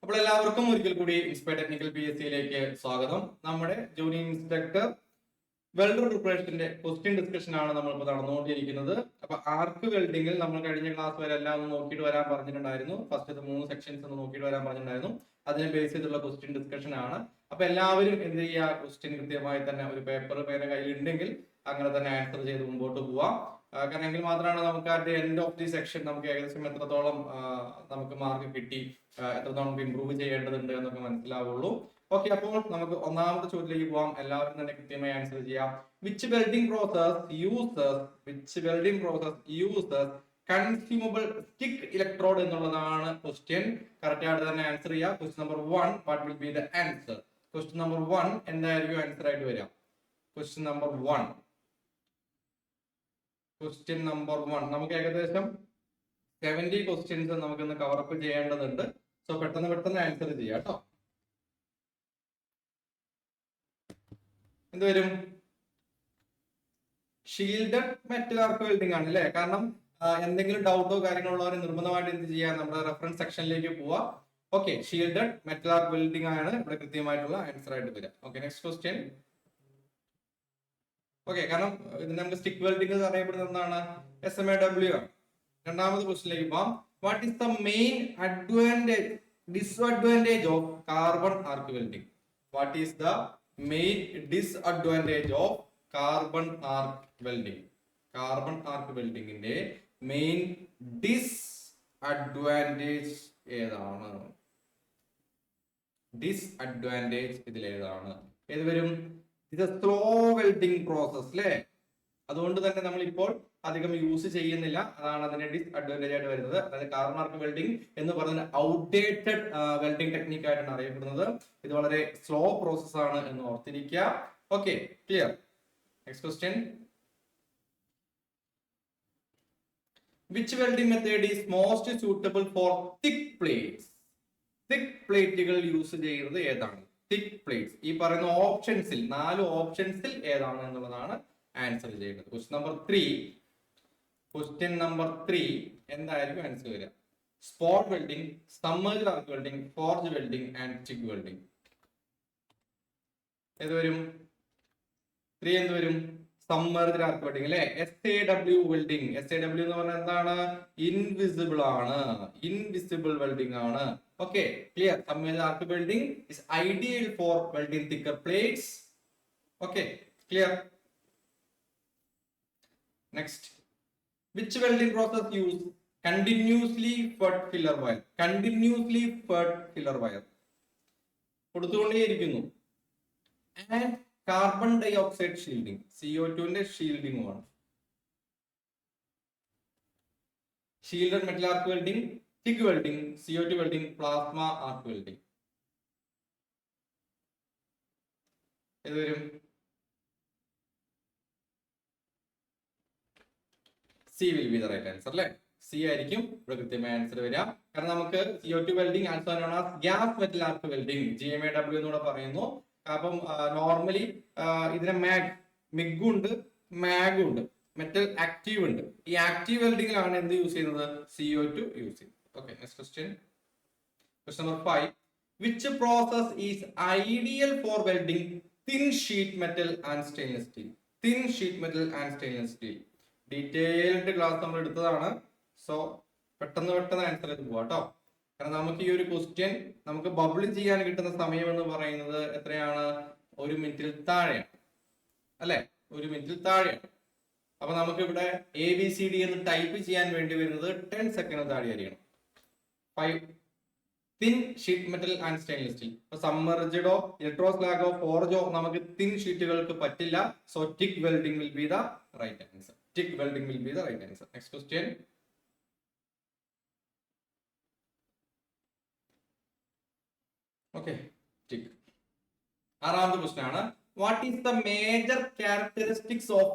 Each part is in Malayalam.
അപ്പോൾ എല്ലാവർക്കും ഒരിക്കൽ കൂടി ഇൻസ്പയർ ടെക്നിക്കൽ PSC സ്വാഗതം. നമ്മുടെ ജൂനിയർ ഇൻസ്ട്രക്ടർ വെൽഡർ പ്രിപ്പറേഷന്റെ ക്വസ്റ്റ്യൻ ഡിസ്കഷൻ ആണ് നമ്മളിപ്പോൾ നടന്നുകൊണ്ടിരിക്കുന്നത്. അപ്പൊ ആർക്ക് വെൽഡിംഗിൽ നമ്മൾ കഴിഞ്ഞ ക്ലാസ് വരെ എല്ലാം ഒന്ന് നോക്കിയിട്ട് വരാൻ പറഞ്ഞിട്ടുണ്ടായിരുന്നു. ഫസ്റ്റ് 3 സെക്ഷൻസ് ഒന്ന് നോക്കിയിട്ട് വരാൻ പറഞ്ഞിട്ടുണ്ടായിരുന്നു. അതിനെ ബേസ് ചെയ്തിട്ടുള്ള ക്വസ്റ്റ്യൻ ഡിസ്കഷൻ ആണ്. അപ്പൊ എല്ലാവരും എന്ത് ചെയ്യുക, ക്വസ്റ്റ്യൻ കൃത്യമായി തന്നെ ഒരു പേപ്പർ പേന കയ്യിലുണ്ടെങ്കിൽ അങ്ങനെ തന്നെ ആൻസർ ചെയ്ത് മുമ്പോട്ട് പോവാം. കാരണം എങ്കിൽ മാത്രമാണ് നമുക്ക് at the end of the section നമുക്ക് ഏകദേശം എത്രത്തോളം നമുക്ക് മാർക്ക് കിട്ടി, എത്രത്തോളം ഇംപ്രൂവ് ചെയ്യേണ്ടതുണ്ട് എന്നൊക്കെ മനസ്സിലാവുള്ളൂ. ഓക്കെ, അപ്പോൾ നമുക്ക് ഒന്നാമത്തെ ചോദ്യത്തിലേക്ക് പോവാം. എല്ലാവരും തന്നെ കൃത്യമായി ആൻസർ ചെയ്യാം. Which welding process uses consumable stick electrode എന്നുള്ളതാണ് ക്വസ്റ്റ്യൻ. കറക്റ്റ് ആയിട്ട് തന്നെ ആൻസർ ചെയ്യാം. Question number 1, what will be the answer? Question number 1 എന്തായിരിക്കും ആൻസർ ആയിട്ട് വരിക? ക്വസ്റ്റ്യൻ നമ്പർ 1 നമുക്ക് ഏകദേശം 70 ക്വസ്റ്റ്യൻസ് നമുക്കൊന്ന് കവറപ്പ് ചെയ്യേണ്ടതുണ്ട്. സോ പെട്ടെന്ന് ആൻസർ ചെയ്യാം കേട്ടോ. എന്ത് വരും? ഷീൽഡഡ് മെറ്റൽ ആർക്ക് വെൽഡിംഗ് ആണ് അല്ലേ? കാരണം എന്തെങ്കിലും ഡൗട്ടോ കാര്യങ്ങളുള്ളവർ നിർബന്ധമായിട്ട് എന്ത് ചെയ്യാം, നമ്മുടെ റെഫറൻസ് സെക്ഷനിലേക്ക് പോവാ. Okay, shielded metal arc welding ആണ് ഇവിടെ കൃത്യമായിട്ടുള്ള ആൻസർ ആയിട്ട് വരിക. Okay, next question. ഓക്കെ, കാരണം ഇതിന് നമുക്ക് സ്റ്റിക്ക് വെൽഡിംഗ് അറിയപ്പെടുന്നത് എന്താണ്? SMAW ആണ്. രണ്ടാമത്തെ ക്വസ്റ്റ്യനിലേക്ക് പോവാം. What is the main disadvantage of carbon arc welding? What is the main disadvantage of carbon arc welding? Carbon arc വെൽഡിംഗിന്റെ മെയിൻ ഡിസ്അഡ്വാൻറ്റേജ് ഏതാണ്? ഡിസ്അഡ്വാൻറ്റേജ് ഇതിലേതാണ്? ഏത് വരും? ഇത് സ്ലോ വെൽഡിംഗ് പ്രോസസ് അല്ലേ? അതുകൊണ്ട് തന്നെ നമ്മൾ ഇപ്പോൾ അധികം യൂസ് ചെയ്യുന്നില്ല. അതാണ് അതിന്റെ ഡിസ്അഡ്വാൻറ്റേജ് ആയിട്ട് വരുന്നത്. അതായത് കാർബൺ ആർക്ക് വെൽഡിംഗ് എന്ന് പറയുന്നത് ഔട്ട്ഡേറ്റഡ് വെൽഡിംഗ് ടെക്നിക് ആയിട്ടാണ് അറിയപ്പെടുന്നത്. ഇത് വളരെ സ്ലോ പ്രോസസ് ആണ് എന്ന് ഓർത്തിരിക്കുക. Okay, clear. Next question. Which welding method is most suitable for thick plates? Thick പ്ലേറ്റുകൾ യൂസ് ചെയ്യുന്നത് ഏതാണ്? Thick plates. ഈ പറയുന്ന ഓപ്ഷൻസിൽ 4 ഓപ്ഷൻസിൽ ഏതാണ് എന്നുള്ളതാണ് ആൻസർ ചെയ്യേണ്ടത്. ക്വസ്റ്റ്യൻ നമ്പർ 3 എന്തായിരിക്കും ആൻസർ വരിക? Spot welding, submerged arc welding, forge welding and stick welding. ഏത് വരും? 3 എന്ത് വരും? സബ്മർജ്ഡ് ആർക്ക് വെൽഡിംഗ് അല്ലെ? SAW welding. SAW എന്ന് പറഞ്ഞാൽ എന്താണ്? ഇൻവിസിബിൾ ആണ്, ഇൻവിസിബിൾ വെൽഡിംഗ് ആണ്. Okay, clear. Submerged arc welding is ideal for welding thicker plates. Okay, clear. Next, which welding process use continuously fed filler wire? Continuously fed filler wire കൊടുത്തുകൊണ്ടേയിരിക്കുന്നു. And carbon dioxide shielding, CO2 shielding ആണ്. Shielded metal arc welding, TIG welding, CO2 welding, plasma arc welding. ഏത് വരും? C will be the right answer അല്ലേ? C ആയിരിക്കും ഇവിടെ കൃത്യമായ ആൻസർ വരിക. കാരണം നമുക്ക് CO2 welding answer gas metal arc welding, GMAW എന്നൂടെ പറയുന്നു. അപ്പം നോർമലി ഇതിനെ മിഗും ഉണ്ട്, മാഗും ഉണ്ട്, മെറ്റൽ ആക്റ്റീവ് ഉണ്ട്. ഈ ആക്റ്റീവ് വെൽഡിംഗിലാണ് എന്ത് യൂസ് ചെയ്യുന്നത്? CO2 യൂസ് ചെയ്യുന്നത്. Okay, next question. Question number 5. Which process is ideal four welding thin sheet metal and stainless steel? Thin sheet metal and stainless steel detailed class നമ്മൾ എടുത്തതാണ്. സോ പെട്ടെന്ന് ആൻസർ ചെയ്ത് പോവാ കേട്ടോ. കാരണം നമുക്ക് ഈ ഒരു ക്വസ്റ്റ്യൻ നമുക്ക് ബബിൾ ചെയ്യാൻ കിട്ടുന്ന സമയം എന്ന് പറയുന്നത് എത്രയാണ്? 1 മിനിറ്റിൽ താഴെയാണ് അല്ലെ? 1 മിനിറ്റിൽ താഴെയാണ്. അപ്പൊ നമുക്ക് ഇവിടെ ABCD എന്ന് ടൈപ്പ് ചെയ്യാൻ വേണ്ടി വരുന്നത് 10 സെക്കൻഡ് താഴെ ആയിരിക്കണം. 5 thin sheet metal and stainless steel. ഇപ്പൊ സബ്മർജ്ഡോ ഇലക്ട്രോസ്ലാഗോ ഫോർജോ നമുക്ക് തിൻ ഷീറ്റുകൾക്ക് പറ്റില്ല. So thick welding will be the right answer. Tick welding will be the right answer. Next question. Okay, tick. ആറാമത്തെ ക്വസ്റ്റ്യൻ ആണ്. What is the major characteristics of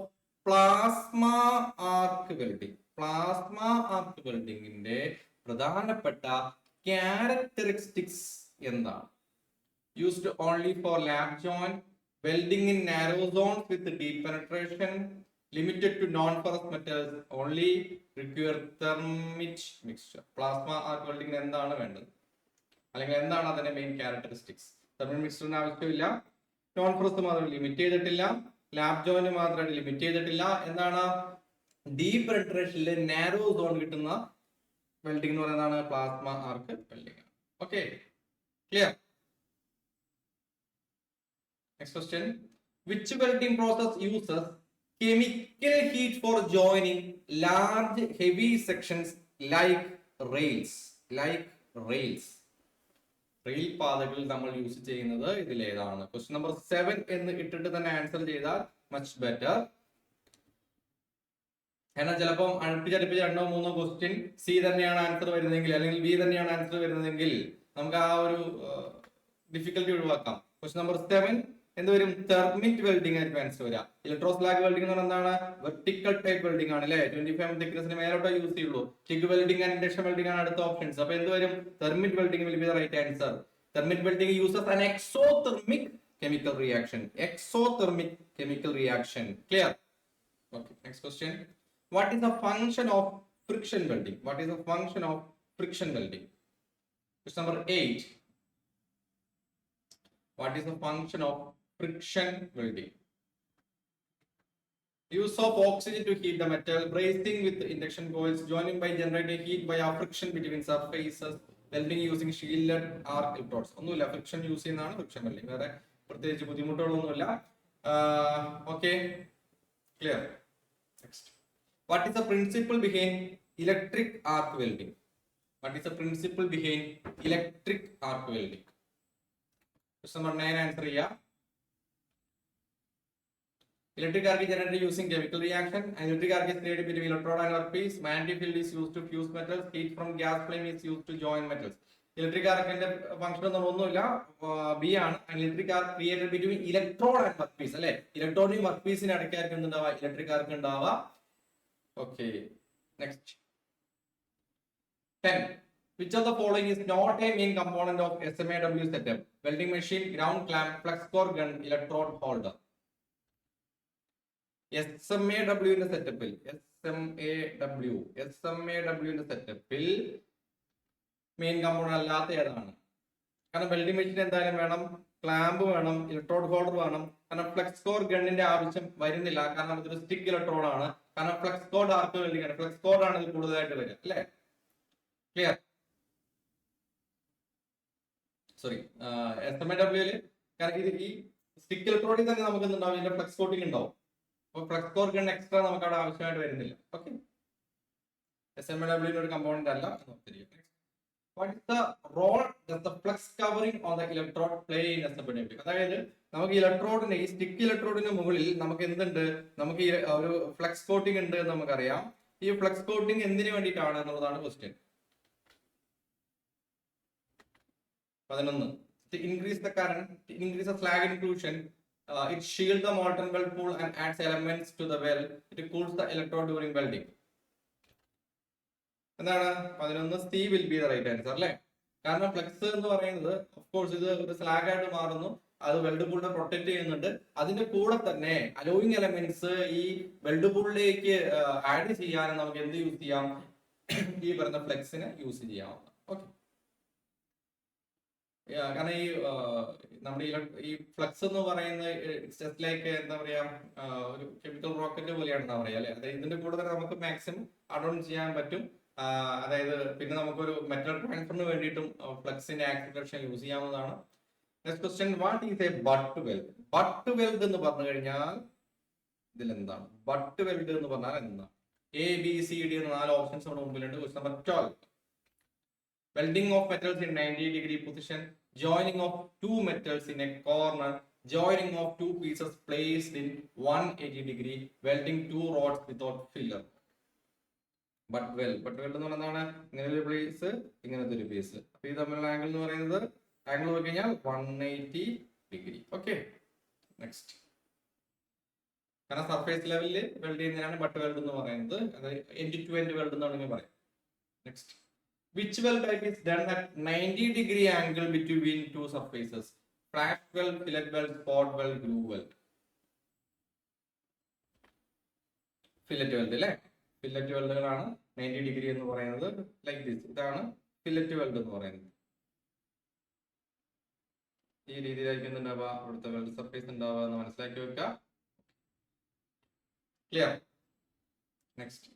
plasma arc welding? Plasma arc welding ന്റെ പ്രധാനപ്പെട്ട characteristics എന്താണ്? Used only for lap joint, welding in narrow zones with deep penetration, limited to non-ferrous metals, only require thermit mixture. Plasma arc welding എന്താണ് വേണ്ടത്? അല്ലെങ്കിൽ എന്താണ് അതിന്റെ മെയിൻ ക്യാരക്ടറിസ്റ്റിക്സ്? തെർമൽ മിക്സ്ചറിന് ആവശ്യമില്ല, നോൺ ഫോറസ് മാത്രം ലിമിറ്റ് ചെയ്തിട്ടില്ല, ലാബ് ജോയിന്റ് മാത്രമായിട്ട് ലിമിറ്റ് ചെയ്തിട്ടില്ല. എന്താണ് ഡീപ് പെനെട്രേഷനിൽ നാരോ സോൺ കിട്ടുന്ന വെൽഡിംഗ് എന്ന് പറയുന്നതാണ് plasma arc welding. Okay, clear? Next question, which welding process uses chemical heat for joining large heavy sections like rails? Rail പാതകളിൽ നമ്മൾ യൂസ് ചെയ്യുന്നത് ഇതിലേതാണ്? ക്വസ്റ്റ്യൻ നമ്പർ 7 എന്ന് ഇട്ടിട്ട് തന്നെ ആൻസർ ചെയ്താൽ മച്ച് ബെറ്റർ. എന്നാൽ ചിലപ്പം അടുപ്പിച്ചടുപ്പിച്ച് 2-3 ക്വസ്റ്റ്യൻ സി തന്നെയാണ് ആൻസർ വരുന്നതെങ്കിൽ, അല്ലെങ്കിൽ ബി തന്നെയാണ് ആൻസർ വരുന്നതെങ്കിൽ നമുക്ക് ആ ഒരു ഡിഫിക്കൽട്ടി ഒഴിവാക്കാം. ക്വസ്റ്റ്യൻ നമ്പർ 7 എന്ത് വരും? തെർമിറ്റ് വെൽഡിംഗ് ആയിരിക്കും ആൻസർ വരിക. ഇലക്ട്രോസ്ലാഗ് വെൽഡിംഗ് എന്ന് പറഞ്ഞാൽ എന്താണ്? വെർട്ടിക്കൽ ടൈപ്പ് വെൽഡിംഗ് ആണ് അല്ലേ? 25 തിക്നെസിന് മേലോട്ട് യൂസ് ചെയ്യുള്ളൂ. TIG welding and induction welding ആണ് അടുത്ത ഓപ്ഷൻസ്. അപ്പൊ എന്ത് വരും? Thermit welding will be the right answer. Thermit welding uses an exothermic chemical reaction. Clear? Okay, next question. What is the function of friction welding? Question number 8. What is the function of friction welding? Use of oxygen to heat the metal, bracing with induction coils, joining by generating heat via friction between surfaces, welding using shielded arc electrodes. ഒന്നുമില്ല, ഫ്രിക്ഷൻ യൂസ് ചെയ്യുന്നതാണ് ഫ്രിക്ഷൻ വെൽഡിംഗ്. വേറെ പ്രത്യേകിച്ച് ബുദ്ധിമുട്ടുകളൊന്നുമില്ല. Okay, clear? Next. What is the principle behind electric arc welding? Question number 9 answer ചെയ്യാം. Electric arc is generated using chemical reaction. An electric arc is created between electrode and workpiece. Magnetic field is used to fuse metals. Heat from gas flame is used to join metals. Electric ആർക്കിന്റെ ഫംഗ്ഷൻ ഒന്നുമില്ല, ബി ആണ്. Electric arc created between electrode and work piece അല്ലെ? ഇലക്ട്രോണിനും വർക്ക് പീസിന് ഇടയ്ക്കായിരിക്കും എന്തുണ്ടാവുക? ഇലക്ട്രിക് ആർക്ക് ഉണ്ടാവുക. Okay, next 10. Which of the following is not a main component of SMAW setup? Welding machine, ground clamp, flux core gun, electrode holder. SMAW സെറ്റപ്പിൽ മെയിൻ കമ്പോണന്റ് അല്ലാത്ത ഏതാണ്? കാരണം വെൽഡിംഗ് മെഷീൻ എന്തായാലും വേണം, ക്ലാമ്പ് വേണം, ഇലക്ട്രോഡ് ഹോൾഡർ വേണം. കാരണം ഫ്ലെക്സ് കോർ ഗണ്ണിന്റെ ആവശ്യം വരുന്നില്ല, കാരണം ഇതൊരു സ്റ്റിക്ക് ഇലക്ട്രോഡ് ആണ്. കാരണം ഫ്ലെക്സ് കോഡ് ആർക്ക് വെൽഡിംഗ് ആണ്, ഫ്ലെക്സ് കോഡ് ആണ് ഇത് കൂടുതലായിട്ട് വരിക അല്ലെ? ക്ലിയർ? സോറി, SMAW കാരണം ഇത് ഈ സ്റ്റിക്ക് ഇലക്ട്രോഡിൽ തന്നെ നമുക്ക് എന്തുണ്ടാവും? ഇതിന്റെ ഫ്ലെക്സ് കോട്ടിംഗ് ഉണ്ടാവും. അപ്പൊ ഫ്ലെക്സ് കോർ ഗൺ എക്സ്ട്രാ നമുക്ക് അവിടെ ആവശ്യമായിട്ട് വരുന്നില്ല. ഓക്കെ, SMAW ഒരു കമ്പോണന്റ് അല്ല. What is the role does the flux covering on the electrode play in SMAW? അതായത് നമുക്ക് ഇലക്ട്രോഡിന്, ഈ സ്റ്റിക്ക് ഇലക്ട്രോഡിന് മുകളിൽ നമുക്ക് എന്തുണ്ട്? നമുക്ക് ഒരു ഫ്ലക്സ് കോട്ടിംഗ് ഉണ്ട് എന്ന് നമുക്കറിയാം. ഈ ഫ്ലക്സ് കോട്ടിംഗ് എന്തിനു വേണ്ടിയിട്ടാണ് എന്നുള്ളതാണ് question. 11. To increase the current, to increase the slag inclusion, it shields the molten weld pool and adds elements to the weld. It cools the electrode during welding. എന്താണ് 11? C will be the right answer അല്ലെ? കാരണം ഫ്ലെക്സ് എന്ന് പറയുന്നത് ഓഫ്കോഴ്സ് ഇത് ഒരു സ്ലാഗ് ആയിട്ട് മാറുന്നു, അത് വെൽഡ് പൂളിനെ പ്രൊട്ടക്ട് ചെയ്യുന്നുണ്ട്. അതിന്റെ കൂടെ തന്നെ അലോയിങ് എലമെന്റ്സ് ഈ വെൽഡ് പൂളിലേക്ക് ആഡ് ചെയ്യാനും നമുക്ക് എന്ത് യൂസ് ചെയ്യാം? ഈ പറയുന്ന ഫ്ലെക്സിനെ യൂസ് ചെയ്യാം. ഓക്കെ, കാരണം ഈ നമ്മുടെ ഈ ഫ്ലക്സ് എന്ന് പറയുന്നത് ജസ്റ്റ് ലൈക്ക് എന്താ പറയാ, ഒരു കെമിക്കൽ റോക്കറ്റ് പോലെയാണ് എന്താ പറയാ അല്ലെ? അതായത് ഇതിന്റെ കൂടെ തന്നെ നമുക്ക് മാക്സിമം അഡോൺ ചെയ്യാൻ പറ്റും. അതായത് പിന്നെ നമുക്കൊരു മെറ്റൽ ട്രാൻസ്ഫറിന് വേണ്ടിയിട്ടും ഫ്ലക്സിന്റെ ആക്സിലറേഷൻ യൂസ് ചെയ്യാവുന്നതാണ്. Next question, what is a butt weld? Butt weld എന്ന് പറഞ്ഞു കഴിഞ്ഞാൽ ഇതിലെന്താണ്? ബട്ട് വെൽഡ് എന്ന് പറഞ്ഞാൽ എന്താണ്? ABCD എന്ന 4 ഓപ്ഷൻസ് നമ്മുടെ മുമ്പിലുണ്ട്. Question number 12. Welding of metals in 90-degree position, joining of 2 metals in a corner, joining of 2 pieces placed in 180-degree, welding 2 rods without filler. Butt weld എന്ന് പറഞ്ഞാൽ ഇങ്ങനെ ഒരു പീസ്, ഇങ്ങനത്തെ ഒരു പീസ്. അപ്പൊ ഈ തമ്മിലുള്ള ആംഗിൾ എന്ന് പറയുന്നത്, ആംഗിൾ നോക്കി കഴിഞ്ഞാൽ 180°. Okay, next. കാരണം സർഫേസ് ലെവലിൽ വെൽഡ് ചെയ്യുന്നതിനാണ് ബട്ട് വെൽഡ് എന്ന് പറയുന്നത്. അതായത് എൻഡ് ടു എൻഡ് വെൽഡ് എന്നാണെങ്കിൽ പറയാം. Next, which weld type is done at 90-degree angle between 2 surfaces? Flash weld, fillet weld, spot weld, groove weld. Fillet weld അല്ലേ? ഫില്ലറ്റ് വെൽഡുകളാണ് 90 ഡിഗ്രി എന്ന് പറയുന്നത്. ലൈക്ക് ദിസ്, ഇതാണ് ഫില്ലറ്റ് വെൽഡ് എന്ന് പറയുന്നത്. ഈ രീതിയിലായിരിക്കും ഉണ്ടാവുക, ഇവിടുത്തെ വെൽഡ് സർഫേസ് ഉണ്ടാവുക എന്ന് മനസ്സിലാക്കി വെക്കുക. Clear? Next,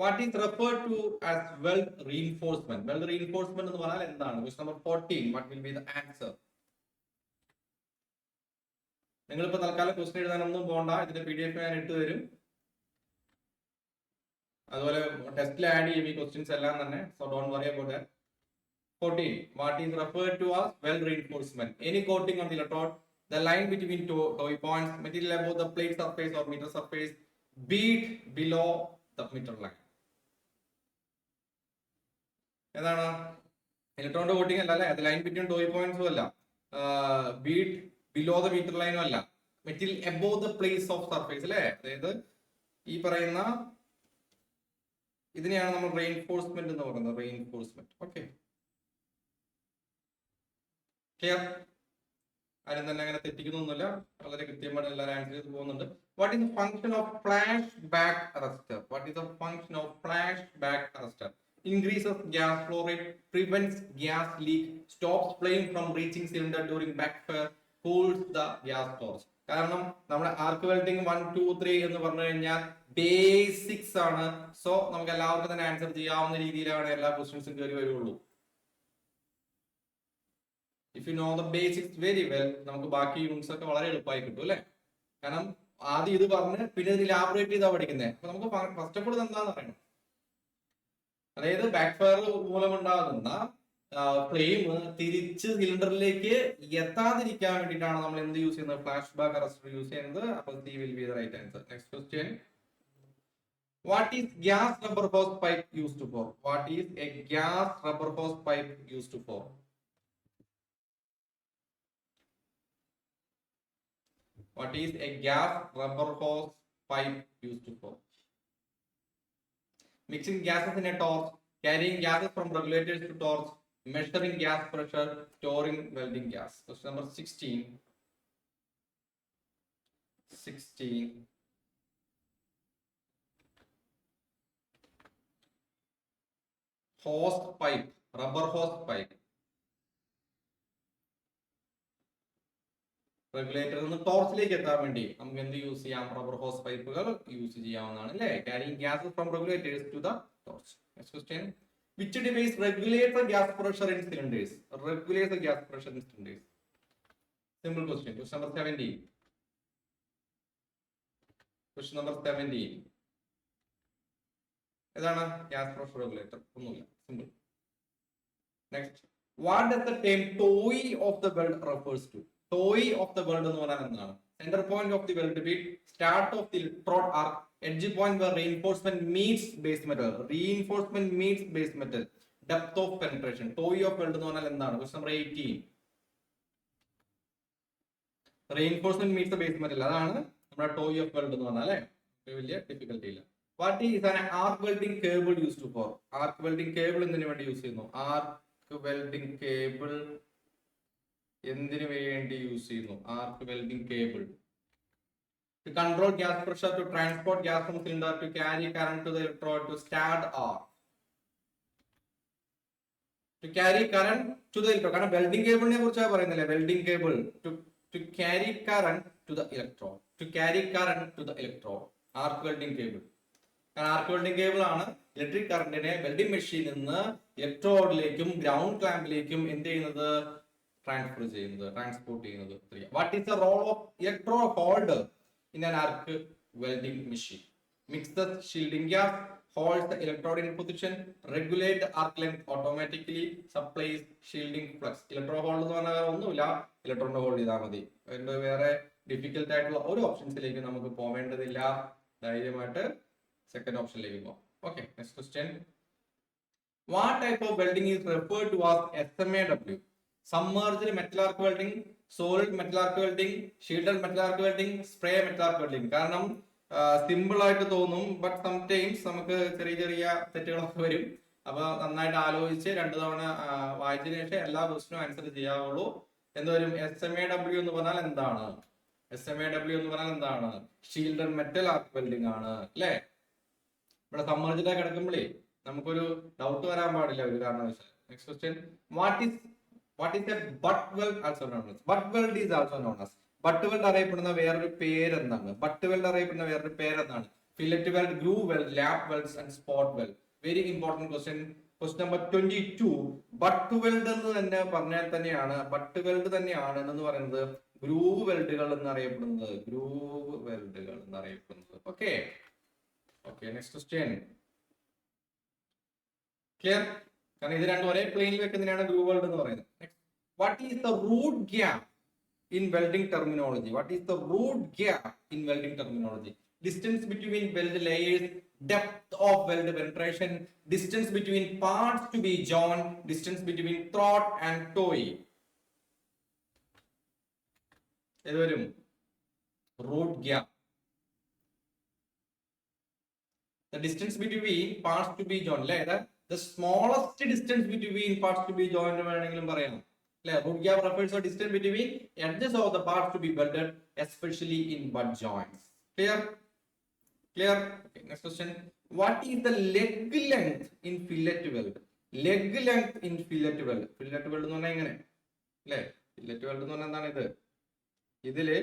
what is referred to as weld reinforcement? Weld reinforcement എന്ന് പറഞ്ഞാൽ എന്താണ്? Question number 14, what will be the answer? നിങ്ങളിപ്പോ തൽക്കാലം ക്വസ്റ്റ്യൻ എഴുതാനൊന്നും പോകണ്ട, ഇതിന്റെ PDF ഞാൻ ഇട്ട് തരും. അതുപോലെ ടെസ്റ്റിൽ ആഡ് ചെയ്യും ഈ ക്വസ്റ്റ്യൻസ് എല്ലാം തന്നെ, so don't worry about that. 14, what is referred to as well reinforcement? Any coating on the electrode, the line between toy points, material above the plate surface or meter surface, bead below the meter line. ഏതാണ്? ഇലക്ട്രോണിന്റെ കോട്ടിംഗ് അല്ല അല്ലെ, അത് ലൈൻ ബിറ്റ്വീൻ ടോയ് പോയിന്റ്സും അല്ല, ബീഡ് ബിലോ ദ മീറ്റർ ലൈനും അല്ല, material above the place of surface അല്ലെ. അതായത് ഈ പറയുന്ന ഇതിനെയാണ് നമ്മൾ റെയിൻഫോഴ്സ്മെന്റ് എന്ന് പറയുന്നത്. റെയിൻഫോഴ്സ്മെന്റ്. Okay, clear? ആരും തന്നെ അങ്ങനെ തെറ്റിക്കുന്നൊന്നുമില്ല, വളരെ കൃത്യമായിട്ട് എല്ലാവരും ആൻസർ ചെയ്ത് പോകുന്നുണ്ട്. What is the function of flash back arrester? What is the function of flash back arrester? Increases gas flow rate, prevents gas leak, stops flame from reaching cylinder during backfire, cools the gas stores. കാരണം നമ്മുടെ ആർക്ക് വെൽഡിംഗ് 1, 2, 3 എന്ന് പറഞ്ഞു കഴിഞ്ഞാൽ ബേസിക്സ് ആണ്. സോ നമുക്ക് എല്ലാവർക്കും തന്നെ ആൻസർ ചെയ്യാവുന്ന രീതിയിലാണ് എല്ലാ ക്വസ്റ്റ്യൻസും കയറി വരുള്ളൂ. If you know the basics very well, നമുക്ക് ബാക്കി യൂണിറ്റ്സ് ഒക്കെ വളരെ എളുപ്പമായി കിട്ടും അല്ലെ. കാരണം ആദ്യം ഇത് പറഞ്ഞ് പിന്നെ ഇത് ഇലാബറേറ്റ് ചെയ്താ പഠിക്കുന്നത്. അപ്പൊ നമുക്ക് ഫസ്റ്റ് ഓഫ് ഓൾ എന്താന്ന് പറയണം, അതായത് ബാക്ക് ഫയർ മൂലമുണ്ടാകുന്ന ഫ്ലെയിം തിരിച്ച് സിലിണ്ടറിലേക്ക് എത്താതിരിക്കാൻ വേണ്ടിയിട്ടാണ് നമ്മൾ എന്ത് യൂസ് ചെയ്യുന്നത്? ഫ്ലാഷ് ബാക്ക് അറസ്റ്റർ യൂസ് ചെയ്യുന്നത്. അപ്പോൾ C will be the right answer. Next question. What is gas rubber hose pipe used for? What is a gas rubber hose pipe used for? What is a gas rubber hose pipe used for? Mixing gases in a torch, carrying gases from regulators to torch, measuring gas pressure, storing welding gas. Question number 16. Hose pipe, rubber hose pipe. റെഗുലേറ്ററിൽ നിന്ന് ടോർച്ചിലേക്ക് എത്താൻ വേണ്ടി നമുക്ക് എന്ത് യൂസ് ചെയ്യാം? റബ്ബർ ഹോസ് പൈപ്പുകൾ യൂസ് ചെയ്യാവുന്നതാണ് അല്ലേ. Carrying gases from regulators to the torch. Next question, which device regulates the gas pressure in cylinders? Regulates the gas pressure in cylinders. Simple question. Question number 17. Question number 17. ഏതാണ് ഗ്യാസ് പ്രഷർ റെഗുലേറ്റർ? ഒന്നുമില്ല, simple. Next, what does the term toy of the weld refers to? Toy of the weld എന്ന് പറഞ്ഞാൽ എന്താണ്? Center point of the weld bit, start of the electrode arc, edge point where reinforcement meets base metal. Reinforcement meets base metal. Depth of penetration. Toy of weld എന്ന് പറഞ്ഞാൽ എന്താണ്? Question number 18. Reinforcement meets the base metal. അതാണ് നമ്മുടെ toy of weld എന്ന് പറഞ്ഞാൽ അല്ലേ. വലിയ ഡിഫിക്കൽട്ടി ഇല്ല. What is an arc welding cable used for? Arc welding cable എന്തിനു വേണ്ടി യൂസ് ചെയ്യുന്നു? Arc welding cable എന്തിനു വേണ്ടി യൂസ് ചെയ്യുന്നു? Arc welding cable to control gas pressure, to transport gas from cylinder, to carry current to the electrode, to start arc. To carry current to the electrode. കാരണം വെൽഡിംഗ് കേബിളിനെ കുറിച്ചാണ് പറയുന്നില്ലേ? Welding cable to carry current to the electrode. To carry current to the electrode. Arc welding cable. കാരണം ആർക്ക് വെൽഡിംഗ് കേബിൾ ആണ് ഇലക്ട്രിക് കറണ്ടിനെ വെൽഡിംഗ് മെഷീനിൽ നിന്ന് ഇലക്ട്രോഡിലേക്കും ഗ്രൗണ്ട് ക്ലാമ്പിലേക്കും എന്ത് ചെയ്യുന്നത്? ട്രാൻസ്ഫർ ചെയ്യുന്നത്, ട്രാൻസ്പോർട്ട് ചെയ്യുന്നത്. What is the role of electro holder in an arc welding machine? Mix the shielding gas, hold the electrode in position, regulate the arc length automatically, supplies shielding flux. Electro hold എന്ന് പറഞ്ഞാൽ ഒന്നുമില്ല, ഇലക്ട്രോണിനെ ഹോൾഡ് ചെയ്താൽ മതി. അതിന്റെ വേറെ ഡിഫിക്കൽട്ട് ആയിട്ടുള്ള ഒരു ഓപ്ഷൻസിലേക്ക് നമുക്ക് പോവേണ്ടതില്ല. ധൈര്യമായിട്ട് സെക്കൻഡ് ഓപ്ഷനിലേക്ക് പോകാം. Okay, next question. What type of welding is referred to as SMAW? Submerged metal arc welding, solid metal arc welding, shielded metal arc welding, spray metal arc welding. കാരണം സിമ്പിൾ ആയിട്ട് തോന്നും, ബട്ട് സംടൈംസ് നമുക്ക് ചെറിയ ചെറിയ തെറ്റുകളൊക്കെ വരും. അപ്പൊ നന്നായിട്ട് ആലോചിച്ച് 2 തവണ വായിച്ചതിനു ശേഷം എല്ലാ ക്വസ്റ്റിനും ആൻസർ ചെയ്യാവുള്ളൂ. എന്തുവരും? SMAW എന്ന് പറഞ്ഞാൽ എന്താണ്? SMAW എന്ന് പറഞ്ഞാൽ എന്താണ്? ഷീൽഡഡ് മെറ്റൽ ആർക്ക് വെൽഡിംഗ് ആണ് അല്ലേ. ഇവിടെ സമ്മർജിലായി കിടക്കുമ്പോഴേ നമുക്കൊരു ഡൗട്ട് വരാൻ പാടില്ല ഒരു കാരണവശാലും. Next question, what is a butt weld also known as? Butt weld is also known as. Butt weld അറിയപ്പെടുന്ന വേറൊരു പേര് എന്താണ്? ബട്ട് വെൽഡ് അറിയപ്പെടുന്ന വേറൊരു പേര് എന്താണ്? Fillet weld, groove weld, lap weld and spot weld. Very important question. Question number 22. Butt weld എന്ന് തന്നെ പറഞ്ഞാൽ തന്നെയാണ്, ബട്ട് വെൽഡ് തന്നെയാണ് എന്ന് പറയുന്നത് ഗ്രൂവ് വെൽഡുകൾ എന്നറിയപ്പെടുന്നത്. ഗ്രൂവ് വെൽഡുകൾ എന്നറിയപ്പെടുന്നത്. Okay okay, next question. Clear? കാരണം ഇത് രണ്ടും ഒരേ പ്ലെയിനിൽ വെക്കുന്നതിനാണ് ഗ്രൂവ് വെൽഡ് എന്ന് പറയുന്നത്. What is the root gap in welding terminology? What is the root gap in welding terminology? Distance between weld layers, depth of weld penetration, distance between parts to be joined, distance between throat and toe. ഏതുവരും? root gap. The distance between parts to be joined, അല്ലേ? The smallest distance between parts to be joined വേണമെങ്കിലും പറയാം. Root gap refers to distance between edges of the parts to be welded, especially in butt joints. Clear? Clear? Okay, next question. What is the leg length in fillet weld? Leg length in fillet weld. Fillet weld എന്ന് പറഞ്ഞാൽ എങ്ങനെ? അല്ലേ? Fillet weld എന്ന് പറഞ്ഞാൽ എന്താണ് ഇത്? ഇതില്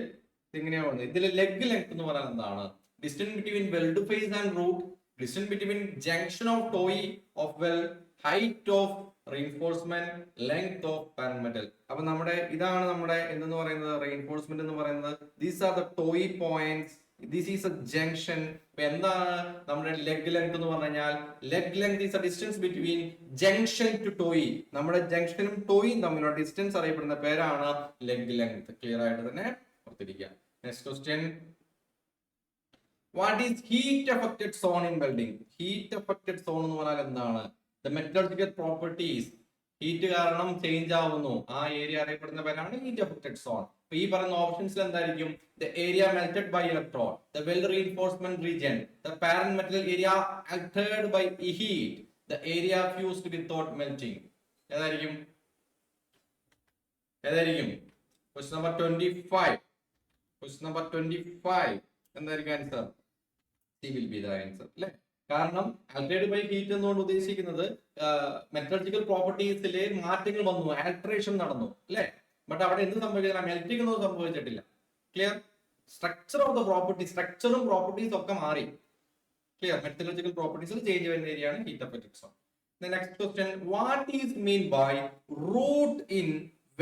ഇങ്ങനെയാ വന്നത്. ഇതില് leg length എന്ന് പറഞ്ഞാൽ എന്താണ്? Distance between weld face and root, distance between junction of toe of weld, height of reinforcement, length of parent metal. അപ്പൊ നമ്മുടെ ഇതാണ് നമ്മുടെ എന്തെന്ന് പറയുന്നത് റീഇൻഫോഴ്സ്മെന്റ് എന്ന് പറയുന്നത്. These are the toe points. This is a junction. ഇപ്പൊ എന്താണ് നമ്മുടെ ലെഗ് ലെങ്ത് എന്ന് പറഞ്ഞു കഴിഞ്ഞാൽ? Leg length is a distance between junction to toe. നമ്മുടെ ജംഗ്ഷനും ടോയും തമ്മിലുള്ള ഡിസ്റ്റൻസ് അറിയപ്പെടുന്ന പേരാണ് ലെഗ് ലെങ്ത്. ക്ലിയർ ആയിട്ട് തന്നെ ഓർത്തിരിക്കുക. Next question. What is heat affected zone in welding? Heat affected zone എന്ന് പറഞ്ഞാൽ എന്താണ്? The metallurgical properties, heat കാരണം ചേഞ്ച് ആവുന്നു, ആ ഏരിയ അറിയപ്പെടുന്ന പേരാണ് heat affected zone. അപ്പൊ ഈ പറയുന്ന ഓപ്ഷൻസിൽ എന്തായിരിക്കും? The area melted by electron, the weld reinforcement region, the parent metal area altered by heat, the area fused without melting. ഏതായിരിക്കും? ഏതായിരിക്കും? Question number 25. Question number 25. എന്തായിരിക്കും answer? C will be the answer. അല്ലേ? കാരണം ആൾട്ടേർഡ് ബൈ ഹീറ്റ് എന്നുകൊണ്ട് ഉദ്ദേശിക്കുന്നത് മെറ്റലർജിക്കൽ പ്രോപ്പർട്ടീസിലെ മാറ്റങ്ങൾ വന്നു, ആൾട്ടറേഷൻ നടന്നു, അല്ലെ? ബട്ട് അവിടെ എന്ത് സംഭവിച്ചില്ല? മെൽറ്റിംഗ് ഒന്നും സംഭവിച്ചിട്ടില്ല. Clear? Structure of the property, സ്ട്രക്ചറും പ്രോപ്പർട്ടീസ് ഒക്കെ മാറി. ക്ലിയർ? മെറ്റലർജിക്കൽ പ്രോപ്പർട്ടീസിൽ ചേഞ്ച് വരുന്ന ഏരിയയാണ് heat affected zone. Next question. What is mean by root in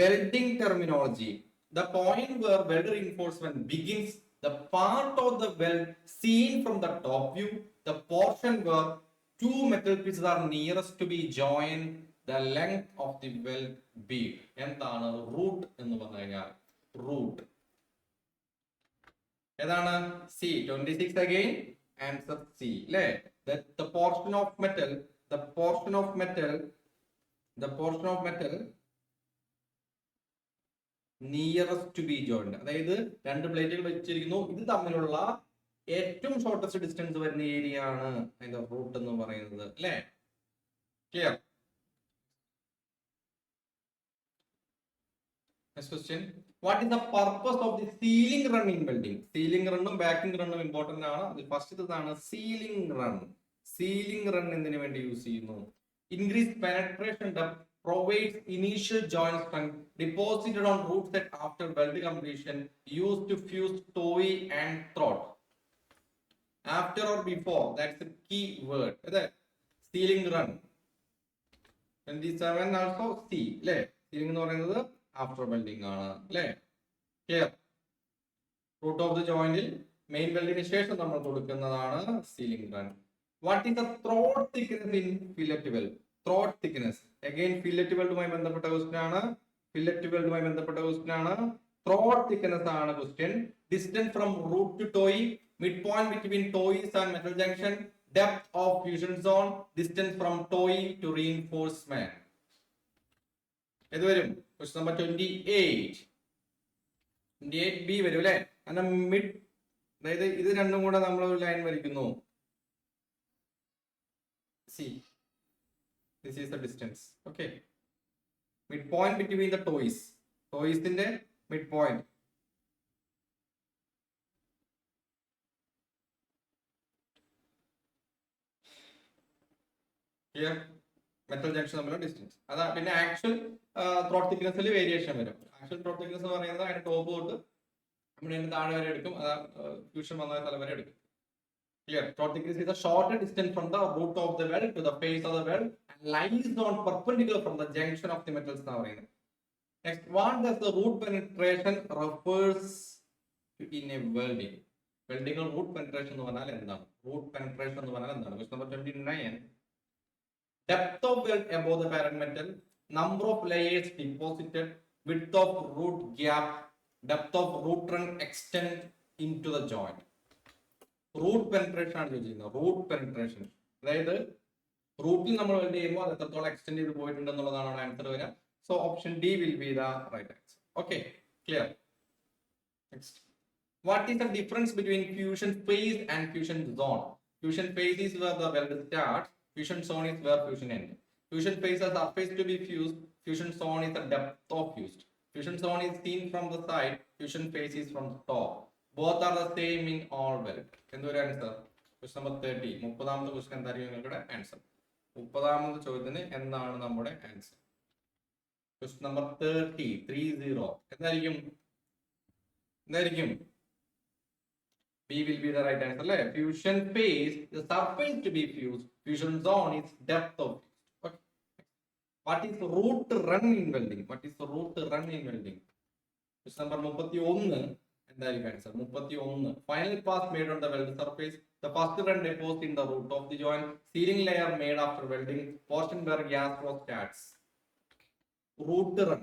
welding terminology? The point where weld reinforcement begins, the part of the weld seen from the top view, the portion where two metal pieces are nearest to be joined, the length of the weld bead. എന്താണ് റൂട്ട് എന്ന് പറഞ്ഞു കഴിഞ്ഞാൽ? റൂട്ട് ഏതാണ്? C. 26 again. Answer C. അല്ലേ? The portion of metal, the portion of metal, the portion of metal nearest to be joint. അതായത് രണ്ട് പ്ലേറ്റുകൾ വെച്ചിരിക്കുന്നു, ഇത് തമ്മിലുള്ള ഏറ്റവും ഷോർട്ടസ്റ്റ് ഡിസ്റ്റൻസ് വരുന്ന ഏരിയ ആണ് അതിന്റെ റൂട്ട് എന്ന് പറയുന്നത്. അല്ലേ? Clear? Next question. What is the purpose of the sealing run in welding? Sealing റണ്ണും ബാക്കിംഗ് റണ്ണും ഇമ്പോർട്ടന്റ് ആണ്. അതിൽ ഫസ്റ്റതാണ് സീലിംഗ് റൺ. സീലിംഗ് റൺ എന്തിനു വേണ്ടി യൂസ് ചെയ്യുന്നു? Increase penetration depth, provides initial joint strength, deposited on root set after weld completion, used to fuse toe and throat. After or before, that's the key word. Sealing run. 27 also C. അല്ലേ? Sealing എന്ന് പറയുന്നത് ആഫ്റ്റർ വെൽഡിംഗ് ആണ്. അല്ലേ? ക്ലിയർ? റൂട്ട് ഓഫ് ദി ജോയിന്റിൽ മെയിൻ വെൽഡിന് ശേഷം നമ്മൾ കൊടുക്കുന്നതാണ് sealing run. What is the throat thickness in fillet weld? Throat thickness again fillet വെൽഡുമായി ബന്ധപ്പെട്ട ക്വസ്റ്റ്യൻ ആണ്. ഫില്ലറ്റ് വെൽഡുമായി ബന്ധപ്പെട്ട ക്വസ്റ്റ്യൻ ആണ്. ത്രോട്ട് തിക്നെസ് ആണ് question. Distance from root to toe, mid point between toes and metal junction, depth of fusion zone, distance from toe to reinforcement. ഏത് വരും? Question number 28. 28B വരും അല്ലെ? കാരണം മിഡ്, അതായത് ഇത് രണ്ടും കൂടെ നമ്മൾ ഒരു ലൈൻ വരയ്ക്കുന്നു. See, this is the distance. Okay, midpoint between the toes. Toes in the midpoint. Here metal junction തമ്മിലുള്ള ഡിസ്റ്റൻസ്. അതാ പിന്നെ ആക്ച്വൽ ത്രോട്ട് തിക്നെസ്സിൽ വേരിയേഷൻ വരും. ആക്ച്വൽ ത്രോട്ട് തിക്നെസ് എന്ന് പറയുന്നത് അതിന്റെ ടോപ്പ് തൊട്ട് നമ്മുടെ താഴെ വരെ എടുക്കും, അതാ ഫ്യൂഷൻ വന്ന സ്ഥലം വരെ എടുക്കും. Clear. Throat thickness is a shorter distance from the root of the well to the face of the well and lies on perpendicular from the junction of the metals. Next, what does the root penetration refers to in a welding? Welding or root penetration എന്ന് പറഞ്ഞാൽ എന്താണ്? Root penetration എന്ന് പറഞ്ഞാൽ എന്താണ്? Question number 29. Depth of weld above the parent metal, number of layers deposited, width of root gap, depth of root run extend into the joint. Root penetration ആണ് ചോദിച്ചിരിക്കുന്നത്. റൂട്ട് പെനിട്രേഷൻ, അതായത് റൂട്ടിൽ നമ്മൾ വെൽഡ് ചെയ്യുമ്പോൾ അത് എത്രത്തോളം എക്സ്റ്റെൻഡ് ചെയ്ത് പോയിട്ടുണ്ട് എന്നുള്ളതാണ് അവിടെ ആൻസർ വരിക. So option D will be the right answer. Okay, clear. Next, what is the difference between fusion face and fusion zone? Fusion face is where the weld starts, fusion zone is where fusion end. Fusion face has surface to be fused, fusion zone is the depth of fused. Fusion zone is seen from the side, fusion phase is from the top. Both are the same in all weld. എന്തൊരു ആൻസർ? Question number 30. 30ാമത്തെ ക്വസ്റ്റ്യൻ എന്തായിരിക്കും നിങ്ങളുടെ ആൻസർ? 30ാമത്തെ ചോദ്യത്തിന് എന്താണ് നമ്മുടെ ആൻസർ? ക്വസ്റ്റ്യൻ നമ്പർ 30 എന്തായിരിക്കും? B will be the right answer അല്ലേ? Fusion phase, the surface to be fused. Fusion zone is depth of fused. Okay. What is root run in welding? Question number 31. എന്തായിരിക്കും answer? 31. Final pass made on the weld surface. The first run deposed in the root of the joint. Sealing layer made after welding. Portion where gas flow starts. Root run.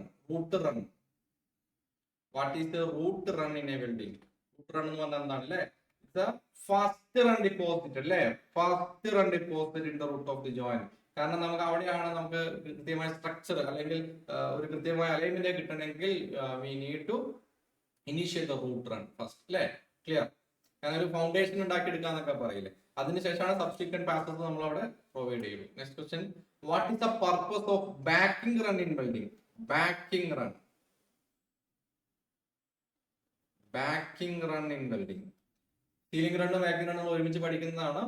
What is the root run in a welding? Root run എന്ന് പറഞ്ഞാൽ എന്താണ് അല്ലേ? The first run deposit അല്ലേ? First run deposit in the root of the joint. കാരണം നമുക്ക് അവിടെയാണ് നമുക്ക് കൃത്യമായ സ്ട്രക്ചർ അല്ലെങ്കിൽ ഒരു കൃത്യമായ അലൈൻമെന്റ് കിട്ടണമെങ്കിൽ we need to initiate the root run first അല്ലേ? ക്ലിയർ. കാരണം ഒരു ഫൗണ്ടേഷൻ ഉണ്ടാക്കി എടുക്കാന്നൊക്കെ പറയില്ലേ, അതിനുശേഷമാണ് സബ്സിക്വന്റ് പാസസ് നമ്മൾ അവിടെ പ്രൊവൈഡ് ചെയ്യുള്ളൂ. Next question, what is the purpose of backing run in welding? Backing run in welding. Sealing റണ്ണും ബാക്കിംഗ് റണ്ണും ഒരുമിച്ച് പഠിക്കുന്നതാണ്.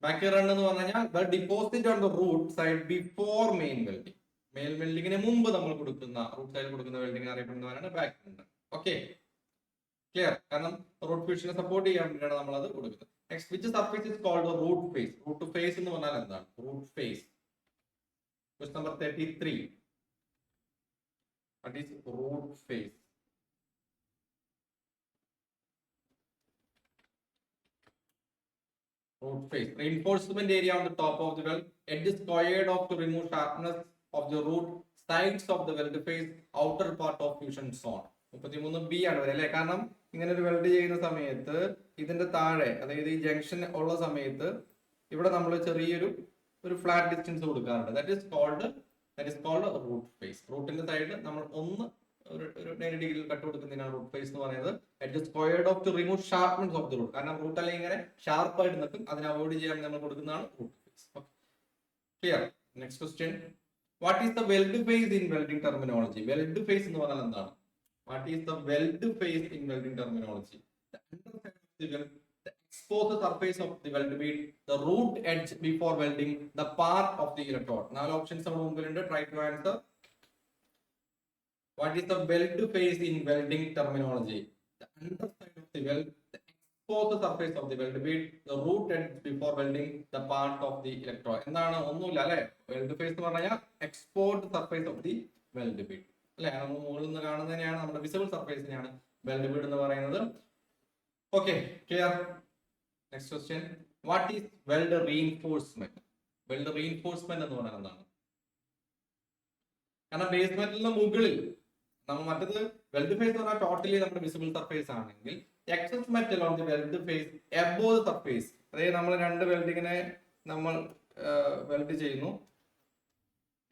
ബാക്കിംഗ് റൺ എന്ന് പറഞ്ഞു കഴിഞ്ഞാൽ deposit on the root side before main welding. Main വെൽഡിങ്ങിന് മുമ്പ് നമ്മൾ കൊടുക്കുന്ന റൂട്ട് സൈഡ് കൊടുക്കുന്ന വെൽഡിംഗ് അറിയപ്പെടുന്നവരാണ് ബാക്കിംഗ് റൺ. Okay, clear. കാരണം റൂട്ട് ഫ്യൂഷനെ സപ്പോർട്ട് ചെയ്യാൻ വേണ്ടിയാണ് നമ്മൾ അത് കൊടുക്കുന്നത്. Next, which surface is called root face? Root face എന്ന് പറഞ്ഞാൽ എന്താണ്? Root face. Question number 33. What is root face? Root face. Reinforcement area on the top of the weld. Edge squared off to remove sharpness of the root. Sides of the weld face. Outer part of fusion zone. 33B ആണ് വരെ അല്ലേ? കാരണം ഇങ്ങനെ ഒരു വെൽഡ് ചെയ്യുന്ന സമയത്ത് ഇതിന്റെ താഴെ, അതായത് ഈ ജംഗ്ഷൻ ഉള്ള സമയത്ത് ഇവിടെ നമ്മൾ ചെറിയൊരു ഫ്ലാറ്റ് ഡിസ്റ്റൻസ് കൊടുക്കാറുണ്ട്. That is called root face. റൂട്ടിന്റെ സൈഡ് നമ്മൾ ഒരു 90 ഡിഗ്രി കട്ട് കൊടുക്കുന്നതിനാണ് റൂട്ട് ഫേസ് എന്ന് പറയുന്നത്. It is squared off to remove sharpness of the root. കാരണം റൂട്ട് അല്ലെങ്കിൽ ഇങ്ങനെ ഷാർപ്പായിട്ട് നിൽക്കും, അതിനെ അവോയ്ഡ് ചെയ്യാൻ നമ്മൾ കൊടുക്കുന്നതാണ് root face. Clear. Next question, what is the weld face in welding terminology? Weld face എന്ന് പറഞ്ഞാൽ എന്താണ്? What is the weld face in welding terminology? The underside of the weld, the exposed surface of the weld bead, the root edge before welding, the part of the electrode. 4 options നമ്മുടെ മുമ്പിലുണ്ട്. Try to answer. What is the weld phase in welding terminology? The underside of the weld, the exposed surface of the weld bead, the root edge before welding, the part of the electrode. എന്താണ്? ഒന്നുമില്ല അല്ലെ? വെൽഡ് ഫേസ് എന്ന് പറഞ്ഞാൽ exposed surface of the weld bead അല്ലെ? നമ്മൾ മുകളിൽ നിന്ന് കാണുന്നതിനെയാണ് നമ്മുടെ വിസിബിൾ സർഫേസിനെയാണ് വെൽഡ് ബീഡ് എന്ന് പറയുന്നത്. Okay, clear. Next question, what is weld reinforcement? Weld reinforcement എന്ന് പറഞ്ഞാൽ എന്താണ്? കാരണം ബേസ് മെറ്റലിന് മുകളിൽ നമ്മൾ മറ്റത് വെൽഡ് ഫേസ് എന്ന് പറഞ്ഞാൽ ടോട്ടലി നമ്മുടെ വിസിബിൾ സർഫേസ് ആണെങ്കിൽ excess metal on the weld face above the surface. അതായത് നമ്മൾ രണ്ട് വെൽഡിങ്ങിനെ നമ്മൾ വെൽഡ് ചെയ്യുന്നു,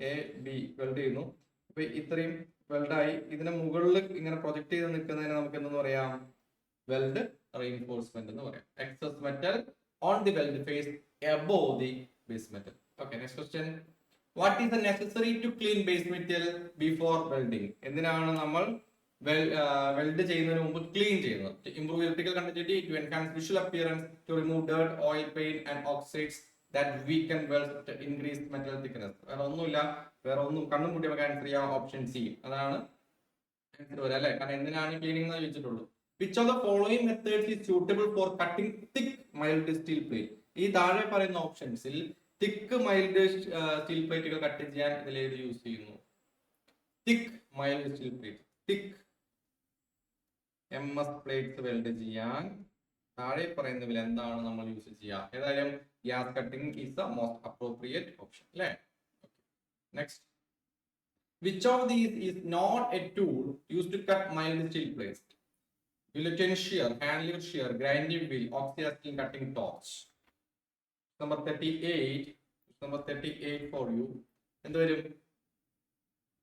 എ ബി വെൽഡ് ചെയ്യുന്നു. അപ്പൊ ഇത്രയും വെൽഡായി ഇതിനെ മുകളിൽ ഇങ്ങനെ പ്രൊജക്ട് ചെയ്ത് നിൽക്കുന്നതിനെ നമുക്ക് എന്തെന്ന് പറയാം? വെൽഡ് റീഇൻഫോഴ്സ്മെന്റ് എന്ന് പറയാം. Excess metal on the weld face above the base metal. Okay, next question, what is the necessary to clean base metal before welding? എന്തിനാണ് നമ്മൾ വെൽഡ് ചെയ്യുന്നതിന് മുമ്പ് ക്ലീൻ ചെയ്യുന്നത്? To improve electrical conductivity, to enhance visual appearance, to remove dirt, oil, paint and oxides, that weaken welds to increase metal thickness. വേറെ ഒന്നുമില്ല, വേറെ ഒന്നും കണ്ണും കൂട്ടി നമുക്ക് ആൻസർ ചെയ്യാം. ഓപ്ഷൻ സി അതാണ് ആൻസർ വരാം അല്ലെ. കാരണം എന്തിനാണ് ക്ലീനിങ് എന്ന് ചോദിച്ചിട്ടുള്ളൂ. Which of the following methods is suitable for cutting thick mild steel plate? ഈ താഴെ പറയുന്ന ഓപ്ഷൻസിൽ തിക്ക് മൈൽഡ് സ്റ്റീൽ പ്ലേറ്റുകൾ കട്ട് ചെയ്യാൻ ഇതിലേത് യൂസ് ചെയ്യുന്നു? Thick mild steel plate, thick MS plates weld ചെയ്യാൻ താഴെ പറയുന്നതിൽ എന്താണ് നമ്മൾ യൂസ് ചെയ്യുക? ഏതായാലും gas cutting is the most appropriate option അല്ലേ. Next, which of these is not a tool used to cut mild steel plates? Guillotine shear, handler shear, grinding wheel, oxyacetylene cutting torch. Number 38. Number 38 for you. എന്ത് വരും?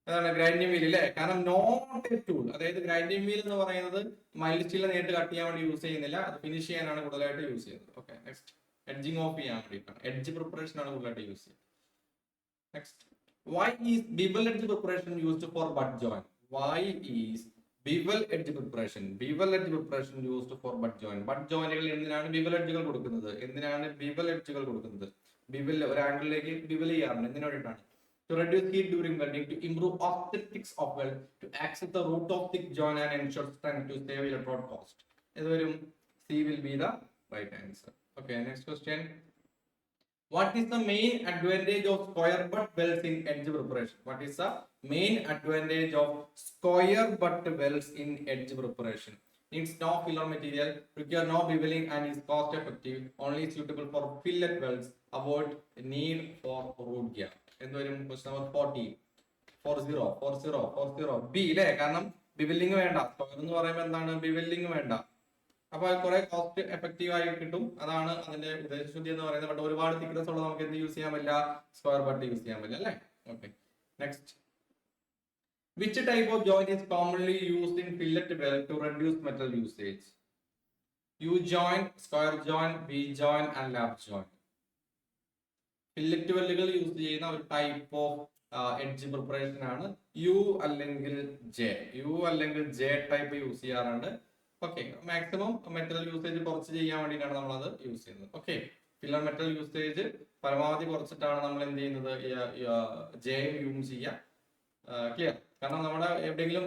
അതാണ് ഗ്രൈൻഡിങ് വീൽ അല്ലേ. കാരണം നോട്ട് എ ടൂൾ, അതായത് ഗ്രൈൻഡിങ് വീൽ എന്ന് പറയുന്നത് മൈൽഡ് സ്റ്റീൽ നേരിട്ട് കട്ട് ചെയ്യാൻ വേണ്ടി യൂസ് ചെയ്യുന്നില്ല, അത് ഫിനിഷ് ചെയ്യാനാണ് കൂടുതലായിട്ട് യൂസ് ചെയ്യുന്നത്. ഓക്കെ, നെക്സ്റ്റ്, എഡ്ജിങ് ഓഫ് ചെയ്യാൻ വേണ്ടിയിട്ടാണ്, എഡ്ജ് പ്രിപ്പറേഷൻ ആണ് കൂടുതലായിട്ട് യൂസ് ചെയ്യുന്നത്. Next, why is bevel edge preparation used for butt joint? Why is bevel edge preparation used for butt joint? butt jointകൾ എന്തിനാണ് bevel edgeകൾ കൊടുക്കുന്നത്? എന്തിനാണ് bevel edgeകൾ കൊടുക്കുന്നത്? bevel ഒരു ആംഗിളിലേക്ക് bevel ചെയ്യാറുണ്ട്, എന്തിനു വേണ്ടിയിട്ടാണ്? To reduce heat during welding, to improve aesthetics of weld, to access the root of thick joint and ensure strength, to save electrode cost. ഇതുവരും C will be the right answer. Okay, next question. What is the main advantage of square butt welds in edge preparation? What is the main advantage of square butt welds in edge preparation? Needs no filler material, require no beveling and is cost effective, only suitable for fillet welds, avoid need for root gap. എന്തുവരും? Question number 40. 40 ബി അല്ലേ. കാരണം ബിവെല്ലിംഗ് വേണ്ട, സ്ക്വയർ എന്ന് പറയുമ്പോൾ എന്താണ്? ബിവെല്ലിംഗ് വേണ്ട, അപ്പൊ കുറെ കോസ്റ്റ് എഫക്റ്റീവ് ആയി കിട്ടും. അതാണ് അതിന്റെ ഉദ്ദേശശുദ്ധി എന്ന് പറയുന്നത്. ബട്ട് ഒരുപാട് തിക്നെസ് ഉള്ള നമുക്ക് എന്ത് യൂസ് ചെയ്യാൻ പറ്റില്ല? സ്ക്വയർ ബട്ട് യൂസ് ചെയ്യാൻ പറ്റില്ല അല്ലേ. Okay, next, which type of joint is commonly used in fillet weld to reduce metal usage? U joint, square joint, V joint and lap joint. Fillet വെൽഡുകൾ യൂസ് ചെയ്യുന്ന ഒരു ടൈപ്പ് ഓഫ് എഡ്ജ് പ്രിപ്പറേഷൻ ആണ് യു അല്ലെങ്കിൽ ജെ ടൈപ്പ് യൂസ് ചെയ്യാറുണ്ട്. ഓക്കെ, മാക്സിമം മെറ്റൽ യൂസേജ് കുറച്ച് ചെയ്യാൻ വേണ്ടിയിട്ടാണ് നമ്മൾ അത് യൂസ് ചെയ്യുന്നത്. ഓക്കെ, ഫില്ലർ മെറ്റൽ യൂസേജ് പരമാവധി കുറച്ചിട്ടാണ് നമ്മൾ എന്ത് ചെയ്യുന്നത്? ജെയും യൂം ചെയ്യുക. ക്ലിയർ? കാരണം നമ്മുടെ എവിടെയെങ്കിലും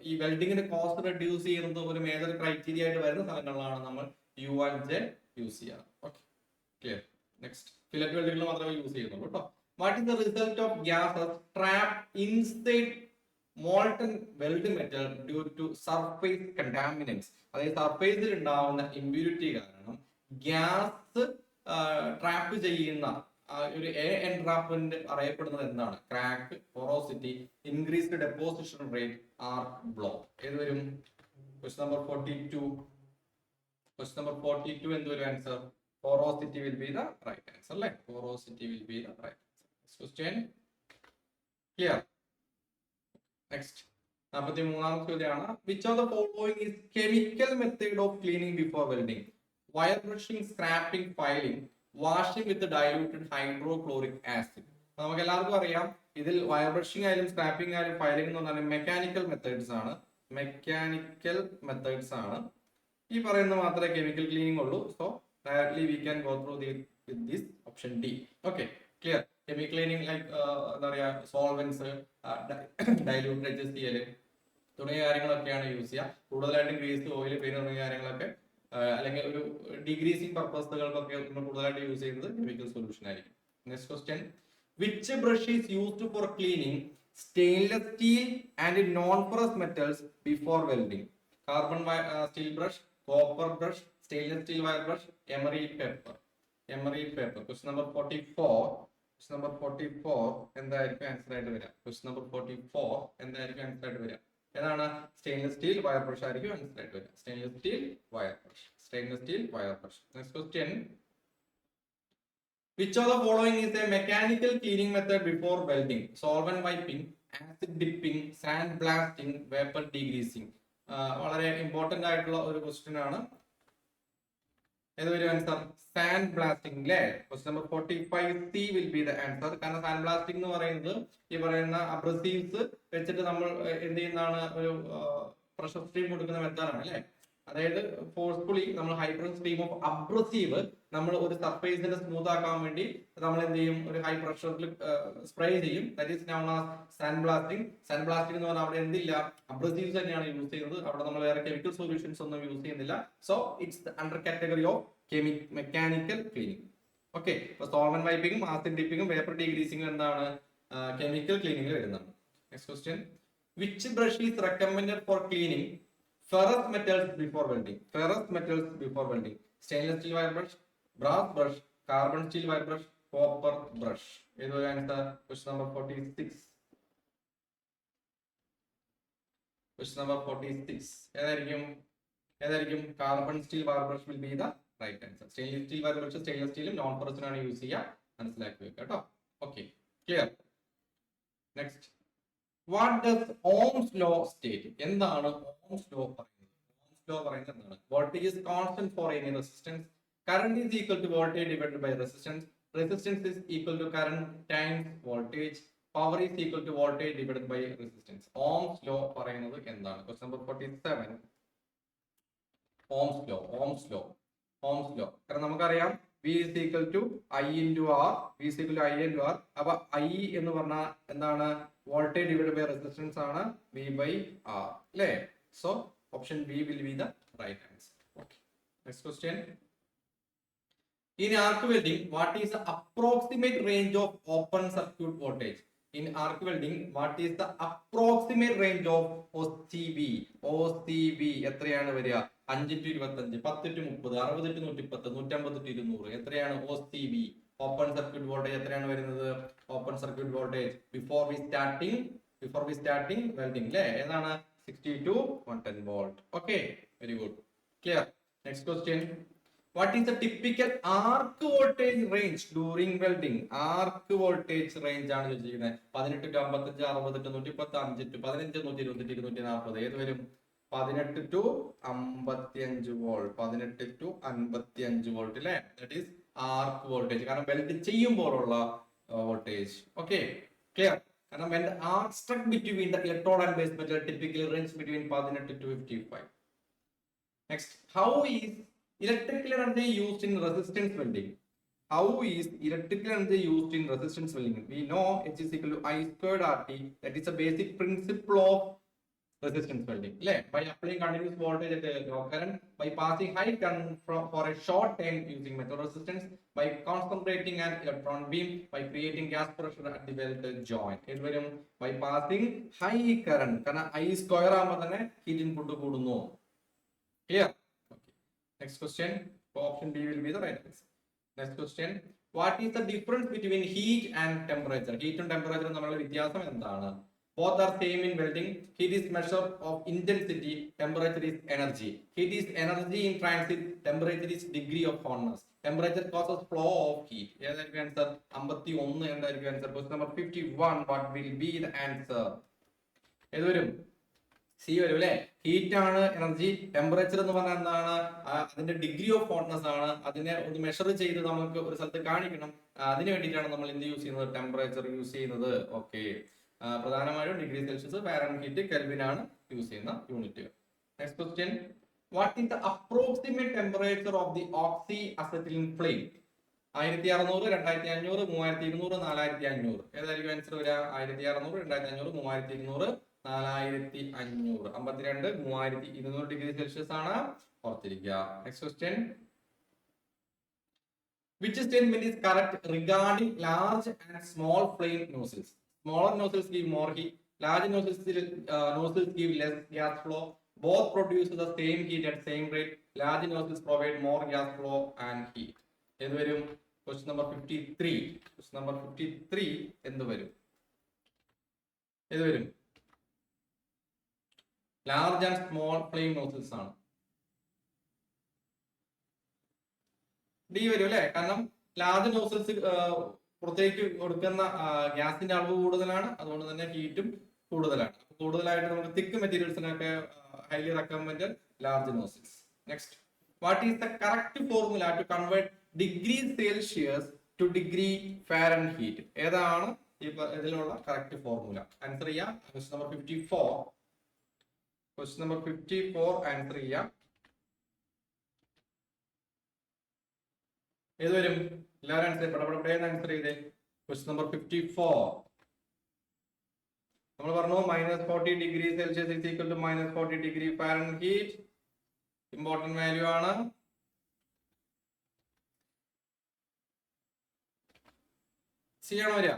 ഈ വെൽഡിങ്ങിന്റെ കോസ്റ്റ് റെഡ്യൂസ് ചെയ്യുന്നത് ഒരു മേജർ ക്രൈറ്റീരിയ ആയിട്ട് വരുന്ന സ്ഥലങ്ങളിലാണ് നമ്മൾ യു ആൻഡ് ജെ യൂസ് ചെയ്യുക. Okay, clear? നെക്സ്റ്റ്, ഫില്ലറ്റ് വെൽഡുകൾ മാത്രമേ യൂസ് ചെയ്യുന്നുള്ളൂ കേട്ടോ. What is the result of gases trapped inside molten weld metal due to surface contaminants? അതായത് സർഫേസിൽ ഉണ്ടാവുന്ന ഇമ്പ്യൂരിറ്റി കാരണം ഗ്യാസ് ട്രാപ്പ് ചെയ്യുന്ന ഒരു എൻട്രാപ്മെന്റ് അറിയപ്പെടുന്നത് എന്താണ്? Crack, porosity, increased deposition rate, arc block. ഏത് വരും? Question number 42. ക്വസ്റ്റ്യൻ നമ്പർ 42 എന്ത് വരും answer? Porosity will be the right answer, അല്ലേ? Porosity will be the right answer. Next question. Clear? Next, 43ാമത്തെ ചോദ്യമാണ്. Which of the following is chemical method of cleaning before welding? Wire brushing, scraping, filing, washing with diluted hydrochloric acid. നമുക്ക് എല്ലാവർക്കും അറിയാം, ഇതിൽ വയർ ബ്രഷിംഗ് ആയാലും സ്ക്രാപ്പിംഗ് ആയാലും ഫയലിംഗ് എന്ന് പറഞ്ഞാൽ മെക്കാനിക്കൽ മെത്തേഡ്സ് ആണ്. ഈ പറയുന്നത് മാത്രമേ കെമിക്കൽ ക്ലീനിങ് ഉള്ളൂ. So directly we can go through with this option D. Okay, clear? Chemical cleaning like എന്താ പറയാ, solvents, dilute HCl തുടങ്ങിയ കാര്യങ്ങളൊക്കെയാണ് യൂസ് ചെയ്യുക. കൂടുതലായിട്ടും ഗ്രീസ്, ഓയിൽ, പെയിന്റ് തുടങ്ങിയ കാര്യങ്ങളൊക്കെ അല്ലെങ്കിൽ ഒരു ഡിഗ്രീസിങ് പർപ്പസുകൾക്കൊക്കെ നമ്മൾ കൂടുതലായിട്ട് യൂസ് ചെയ്യുന്നത് കെമിക്കൽ സൊല്യൂഷൻ ആയിരിക്കും. Next question, which brush is used for cleaning stainless steel and non-ferrous metals before welding? Carbon steel brush, copper brush, stainless steel wire brush, emery paper. Question number 44. Question number 44 എന്തായിരിക്കും ആൻസർ ആയിട്ട് വരിക? Question number 44 എന്തായിരിക്കും ആൻസർ ആയിട്ട് വരിക? ഏതാണ്? സ്റ്റെയിൻലെസ് സ്റ്റീൽ വയർ ബ്രഷ് ആയിരിക്കും ആൻസർ ആയിട്ട് വരിക. Stainless steel wire brush. Next question, which of the following is a mechanical cleaning method before welding? Solvent wiping, acid dipping, sand blasting, vapor degreasing. വളരെ ഇമ്പോർട്ടന്റ് ആയിട്ടുള്ള ഒരു ക്വസ്റ്റ്യൻ ആണ്. ഏതൊരു ആൻസർ? സാൻഡ് ബ്ലാസ്റ്റിംഗ് അല്ലേ? Question number 45 C will be the answer. കാരണം സാൻഡ് ബ്ലാസ്റ്റിംഗ് എന്ന് പറയുന്നത് ഈ പറയുന്ന അബ്രസീവ്സ് വെച്ചിട്ട് നമ്മൾ എന്ത് ചെയ്യുന്നതാണ്? ഒരു പ്രഷർ സ്ട്രീം കൊടുക്കുന്ന മെത്തേഡാണ് അല്ലേ? അതായത് ഫോഴ്സ്ഫുള്ളി നമ്മൾ ഹൈഡ്രജൻ സ്ട്രീം ഓഫ് അബ്രസീവ് നമ്മൾ ഒരു സർഫേസിന്റെ സ്മൂത്ത് ആക്കാൻ വേണ്ടി നമ്മൾ എന്ത് ചെയ്യും, ഒരു ഹൈ പ്രഷറിൽ സ്പ്രേ ചെയ്യും. That is known as sand blasting. Sand blasting എന്ന് പറഞ്ഞാൽ അവിടെ എന്തില്ല, അബ്രസീവ്സ് തന്നെയാണ് യൂസ് ചെയ്യുന്നത്. അവിടെ നമ്മൾ വേറെ കെമിക്കൽ സൊല്യൂഷൻസ് ഒന്നും യൂസ് ചെയ്യുന്നില്ല. So it's under category of mechanical cleaning. Okay, ഇപ്പൊ സോൾവെന്റ് വൈപ്പിങ്ങും ആസിഡ് ഡിപ്പിങ്ങും വേപ്പർ ഡീഗ്രീസിംഗും എന്താണ്, കെമിക്കൽ ക്ലീനിങ്ങിൽ വരുന്നതാണ്. Next question, which brush is recommended for cleaning ferrous metals before welding? Ferrous metals before welding. Stainless steel wire brush, brass brush, carbon steel wire brush, copper brush. ഏതൊരു answer? Question number 46. Question number 46 ഏതായിരിക്കും? Carbon steel wire brush will be the right answer. Stainless steel wire brush stainless സ്റ്റീലും നോൺ ഫെറസിനാണ് യൂസ് ചെയ്യുക. മനസ്സിലാക്കി വെക്കുക കേട്ടോ. Okay, clear. Next, what does Ohm's law state? എന്താണ് ഓംസ് ലോ പറയുന്നത്? ഓംസ് ലോ പറയുന്നത് എന്താണ്? Voltage is constant for any resistance. Current is equal to voltage divided by resistance. Resistance is equal to current times voltage. Power is equal to voltage divided by resistance. Ohm's law പറയുന്നത് എന്താണ്? Question number 47. Ohm's law. കാരണം നമുക്കറിയാം V is equal to I into R. V is equal to I into R. അപ്പൊ I എന്ന് പറഞ്ഞാൽ എന്താണ്? വോൾട്ടേജ് ഡിവൈഡഡ് ബൈ റെസിസ്റ്റൻസ് ആണ് V by R, അല്ലേ? So option B will be the right answer. Okay. Next question. In arc welding, what is the approximate range of open circuit voltage? In arc welding, what is the approximate range of OCV? OCV എത്രയാണ് വരിക? 5 to 25, 10 to 30, 60 to 110, 150 to 200. എത്രയാണ് OCV? ഓപ്പൺ സർക്യൂട്ട് വോൾട്ടേജ് എത്രയാണ് വരുന്നത്? Open circuit voltage before we starting welding അല്ലേ? ഏതാണ്? 60 to 110 volt. Okay, very good, clear. Next question, what is the typical arc voltage range during welding? Arc voltage range ആണ് ചോദിച്ചിരിക്കുന്നത്. 18 to 55, 60 to 110, 5 to 15, 120, 240. ഏത് വരും? 18 to 55 വോൾട്ട്. 18 to 55 വോൾട്ട് അല്ലേ? That is arc voltage. കാരണം വെൽഡ് ചെയ്യുമ്പോഴുള്ള വോൾട്ടേജ്. Okay, clear. കാരണം when the arc struck between the electrode and base metal typically range between 18 to 55. Next, how is electrical energy used in resistance welding? We know H is equal to I squared RT. That is a basic principle of resistance welding. By applying continuous voltage at a low current, by passing high current for a short time using metal resistance, by concentrating an electron beam, by creating gas pressure at the weld joint. By passing high current, കാരണം I square ആകുമ്പോൾ തന്നെ heat input കൂടുന്നു. Clear? Okay. Next question. Option B will be the right answer. Next question. What is the difference between heat and temperature? Heat and temperature തമ്മിലുള്ള വ്യത്യാസം എന്താണ്? Both are same in welding. Heat is measure of intensity. Temperature is energy. Heat is energy in transit. Temperature is degree of hotness. Temperature causes flow of heat. ഏതായിരിക്കും ആൻസർ? 51 എന്തായിരിക്കും answer? Question number 51. What will be the answer? ഏത് വരും? സി വരും അല്ലെ? ഹീറ്റ് ആണ് എനർജി. ടെമ്പറേച്ചർ എന്ന് പറഞ്ഞാൽ എന്താണ്? അതിന്റെ ഡിഗ്രി ഓഫ് ഹോട്ട്നെസ് ആണ്. അതിനെ ഒന്ന് മെഷർ ചെയ്ത് നമുക്ക് ഒരു സ്ഥലത്ത് കാണിക്കണം. അതിന് വേണ്ടിയിട്ടാണ് നമ്മൾ എന്ത് യൂസ് ചെയ്യുന്നത്? ടെമ്പറേച്ചർ യൂസ് ചെയ്യുന്നത്. ഓക്കെ, പ്രധാനമായും ഡിഗ്രി സെൽഷ്യസ്, ഫാരൻഹീറ്റ്, കെൽവിൻ ആണ് യൂസ് ചെയ്യുന്ന യൂണിറ്റുകൾ. Next question, what is the approximate temperature of the oxy acetylene flame? 1600, 2500, 3200, 4500. ഏതായിരിക്കും ആൻസർ വരിക? 1600, 2500, 3200, 4500. 52, 3200 ഡിഗ്രി സെൽഷ്യസ് ആണ്. ഓർത്തിരിക്കുക. Next question, which statement is correct regarding large and small flame nozzles? Smaller nozzles give more heat. Large nozzles give less gas flow. Both produce the same heat at same rate. Large nozzles provide more gas flow and heat. എന്ത് വരും? Question number 53. Question number 53 എന്ത് വരും? ഏത് വരും? Large and small flame nozzles ആണ്. ഡി വരും അല്ലെ? കാരണം ലാർജ് നോസൽസ് പുറത്തേക്ക് കൊടുക്കുന്ന ഗ്യാസിന്റെ അളവ് കൂടുതലാണ്, അതുകൊണ്ട് തന്നെ ഹീറ്റും കൂടുതലാണ്. കൂടുതലായിട്ട് നമുക്ക് തിക്ക് മെറ്റീരിയൽസിനൊക്കെ highly recommended large nozzles. Next, what is the correct formula to convert degree Celsius to degree Fahrenheit? ഏതാണ് ഇതിലുള്ള കറക്റ്റ് ഫോർമുല? ആൻസർ ചെയ്യാം. Question number 54. Question number 54 answer ചെയ്യാം. ഏത് വരും? എല്ലാവരും ആൻസർ പടപടപടേന്ന് ആൻസർ ചെയ്തേ. Question number 54. നമ്മൾ പറഞ്ഞു -40°C is equal to -40°F. Important value ആണ്. സി ആണോ വരിക?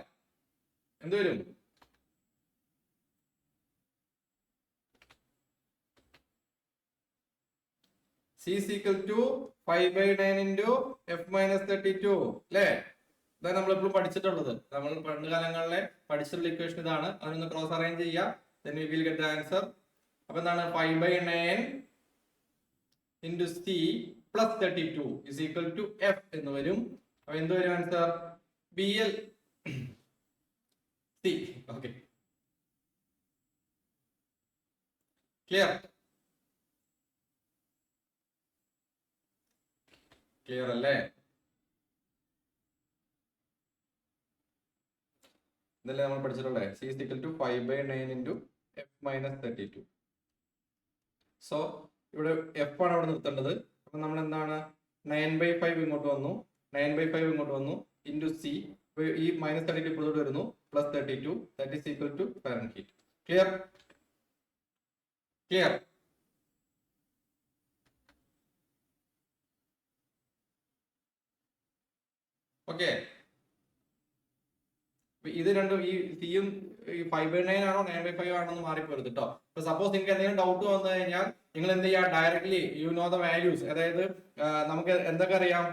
എന്ത് വരും? C is equal to 5/9 into F minus 32 അല്ലേ? ഇതാണ് നമ്മൾ എപ്പോഴും പഠിച്ചിട്ടുള്ളത്. നമ്മൾ പണ്ട് കാലങ്ങളിലെ പഠിച്ചിട്ടുള്ള ഇക്വേഷൻ ഇതാണ്. അതൊന്ന് ക്രോസ് അറേഞ്ച് ചെയ്യാം. Then we will get the answer. അപ്പൊ എന്താണ് 5/9 into C plus 32 is equal to F എന്ന് വരും. അപ്പൊ എന്ത് വരും answer? BL C. Okay, clear? Clear അല്ലേ? ഇതല്ലേ നമ്മൾ പഠിച്ചിട്ടുള്ളത്. C is equal to 5/9 into F minus 32. So ഇവിടെ F ആണ് അവിടെ നിർത്തേണ്ടത്. അപ്പൊ നമ്മൾ എന്താണ് 9/5 ഇങ്ങോട്ട് വന്നു, 9/5 ഇങ്ങോട്ട് വന്നു ഇൻറ്റു C. ഈ -32 ഇപ്പോഴോട്ട് വരുന്നു, plus 32, that is equal to fahrenheit. Clear? Clear? Okay. ഇത് രണ്ടും ഈ സിയും 5/9 ആണോ 9/5 ആണോ എന്ന് മാറിപ്പോരുത് കേട്ടോ. ഇപ്പൊ സപ്പോസ് നിങ്ങൾക്ക് എന്തെങ്കിലും ഡൗട്ട് വന്നു കഴിഞ്ഞാൽ നിങ്ങൾ എന്ത് ചെയ്യുക? Directly you know the values. അതായത് നമുക്ക് എന്തൊക്കെ അറിയാം?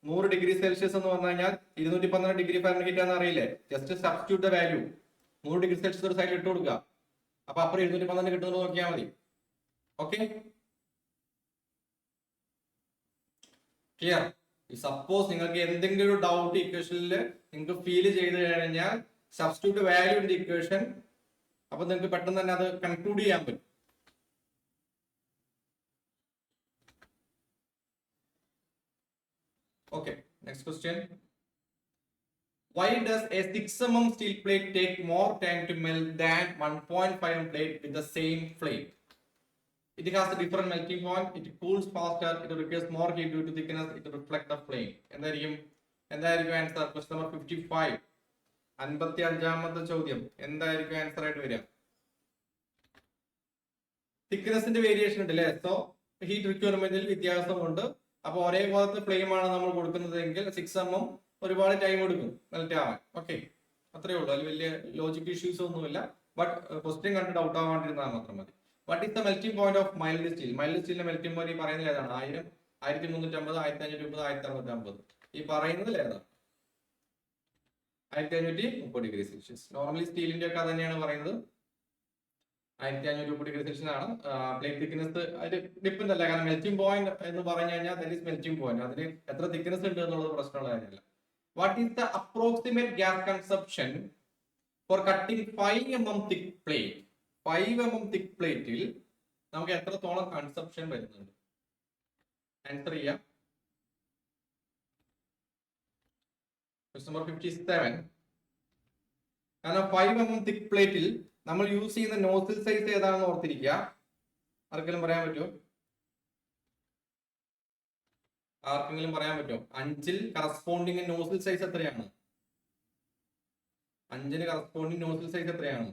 100°C എന്ന് പറഞ്ഞു കഴിഞ്ഞാൽ 212°F എന്ന് അറിയില്ലേ? Just substitute the value. 100°C ഒരു സൈഡിൽ ഇട്ട് കൊടുക്കുക. അപ്പൊ അപ്പുറം 212 കിട്ടുന്നത് നോക്കിയാൽ മതി. Okay, clear? സപ്പോസ് നിങ്ങൾക്ക് എന്തെങ്കിലും ഒരു ഡൗട്ട് ഇക്വേഷനിൽ നിങ്ങൾക്ക് ഫീൽ ചെയ്ത് കഴിഞ്ഞാൽ substitute value in the equation. അപ്പൊ നിങ്ങൾക്ക് പെട്ടെന്ന് തന്നെ അത് കൺക്ലൂഡ് ചെയ്യാൻ പറ്റും. Okay, next question. Why does a 6 mm steel plate take more time to melt than 1.5 mm plate with the same flame? It has a different melting point. It cools faster. It requires more heat due to thickness. It reflects the flame. എന്തായിരിക്കും ആൻസർ? Question number 55. 55ാമത്തെ ചോദ്യം എന്തായിരിക്കും ആൻസർ ആയിട്ട് വരിക? തിക്നെസിന്റെ വേരിയേഷൻ ഉണ്ട് അല്ലേ? സോ ഹീറ്റ് റിക്വയർമെന്റിൽ വ്യത്യാസമുണ്ട്. അപ്പൊ ഒരേ പോലത്തെ ഫ്ലെയിം ആണ് നമ്മൾ കൊടുക്കുന്നതെങ്കിൽ 6 mm ഒരുപാട് ടൈം എടുക്കും മെൽറ്റ് ആവാൻ. ഓക്കെ, അത്രേ ഉള്ളൂ. അതിൽ വലിയ ലോജിക് ഇഷ്യൂസ് ഒന്നുമില്ല. ബട്ട് ക്വസ്റ്റ്യൻ കണ്ട് ഡൗട്ട് ആവാണ്ടിരുന്നാൽ മാത്രം മതി. What is the melting point of mild steel? Mild സ്റ്റീലിന്റെ മെൽറ്റിംഗ് പോയിന്റ് ഈ പറയുന്നത് ഏതാണ്? 1000, 1350, 1530, 1650. ഈ പറയുന്നതിൽ ഏതാണ്? 1530°C. നോർമലി സ്റ്റീലിന്റെ ഒക്കെ തന്നെയാണ് പറയുന്നത്. 1530°C ആണ്. പ്ലേറ്റ് തിക്നെസ് അതിൽ ഡിപ്പെൻഡ് അല്ല. കാരണം മെൽറ്റിംഗ് പോയിന്റ് എന്ന് പറഞ്ഞു കഴിഞ്ഞാൽ ദാറ്റ് ഈസ് മെൽറ്റിംഗ് പോയിന്റ്. അതിന് എത്ര തിക്നെസ് ഉണ്ട് എന്നുള്ളത് പ്രശ്നമുള്ള കാര്യമല്ല. What is the approximate gas consumption for cutting 5 mm thick plate? 5 mm thick പ്ലേറ്റിൽ നമുക്ക് എത്രത്തോളം കൺസപ്ഷൻ വരുന്നുണ്ട്? ആൻസർ ചെയ്യാം. Question number 57. കാരണം 5 mm തിക് പ്ലേറ്റിൽ നമ്മൾ യൂസ് ചെയ്യുന്ന നോസിൽ സൈസ് ഏതാണെന്ന് ഓർത്തിരിക്കുക. ആർക്കെങ്കിലും പറയാൻ പറ്റുമോ? 5ൽ കറസ്പോണ്ടിങ് നോസിൽ സൈസ് എത്രയാണ്? 5ന് കറസ്പോണ്ടിങ് നോസിൽ സൈസ് എത്രയാണ്?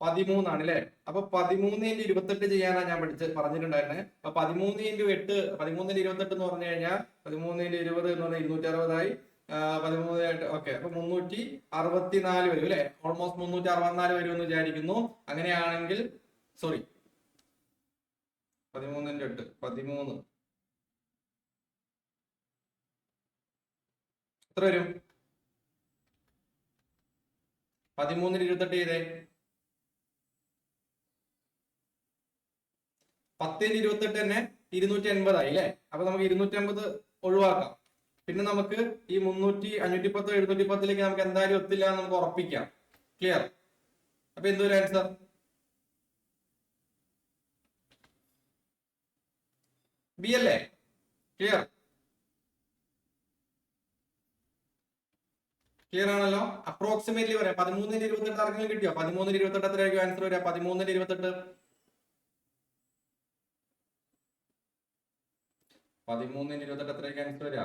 13 ആണ് അല്ലെ? അപ്പൊ 13x28 ചെയ്യാനാണ് ഞാൻ പറഞ്ഞിട്ടുണ്ടായിരുന്നത്. അപ്പൊ 13x8, 13x28 എന്ന് പറഞ്ഞു കഴിഞ്ഞാൽ 13x20 എന്ന് പറഞ്ഞാൽ 260 ആയി. 13. ഓക്കെ, അപ്പൊ 364 വരും അല്ലെ? ഓൾമോസ്റ്റ് 364 വരും എന്ന് വിചാരിക്കുന്നു. അങ്ങനെയാണെങ്കിൽ സോറി, 13x8 13 എത്ര വരും? 13x28 ചെയ്തേ. 10x28 തന്നെ 280 ആയി അല്ലെ? അപ്പൊ നമുക്ക് 250 ഒഴിവാക്കാം. പിന്നെ നമുക്ക് ഈ 300, 510, 710 നമുക്ക് എന്തായാലും ഒത്തില്ല എന്ന് നമുക്ക് ഉറപ്പിക്കാം. ക്ലിയർ? അപ്പൊ എന്തൊരു ആൻസർ? ബി അല്ലേ? ക്ലിയർ? ക്ലിയർ ആണല്ലോ? അപ്രോക്സിമേറ്റ്ലി പറയാം. 13x28 ആർക്കെങ്കിലും കിട്ടിയോ? 13x28 എത്രയായിരിക്കും ആൻസർ വരിക? 13x28 13x28 എത്രയായിരിക്കും ആൻസർ വരിക?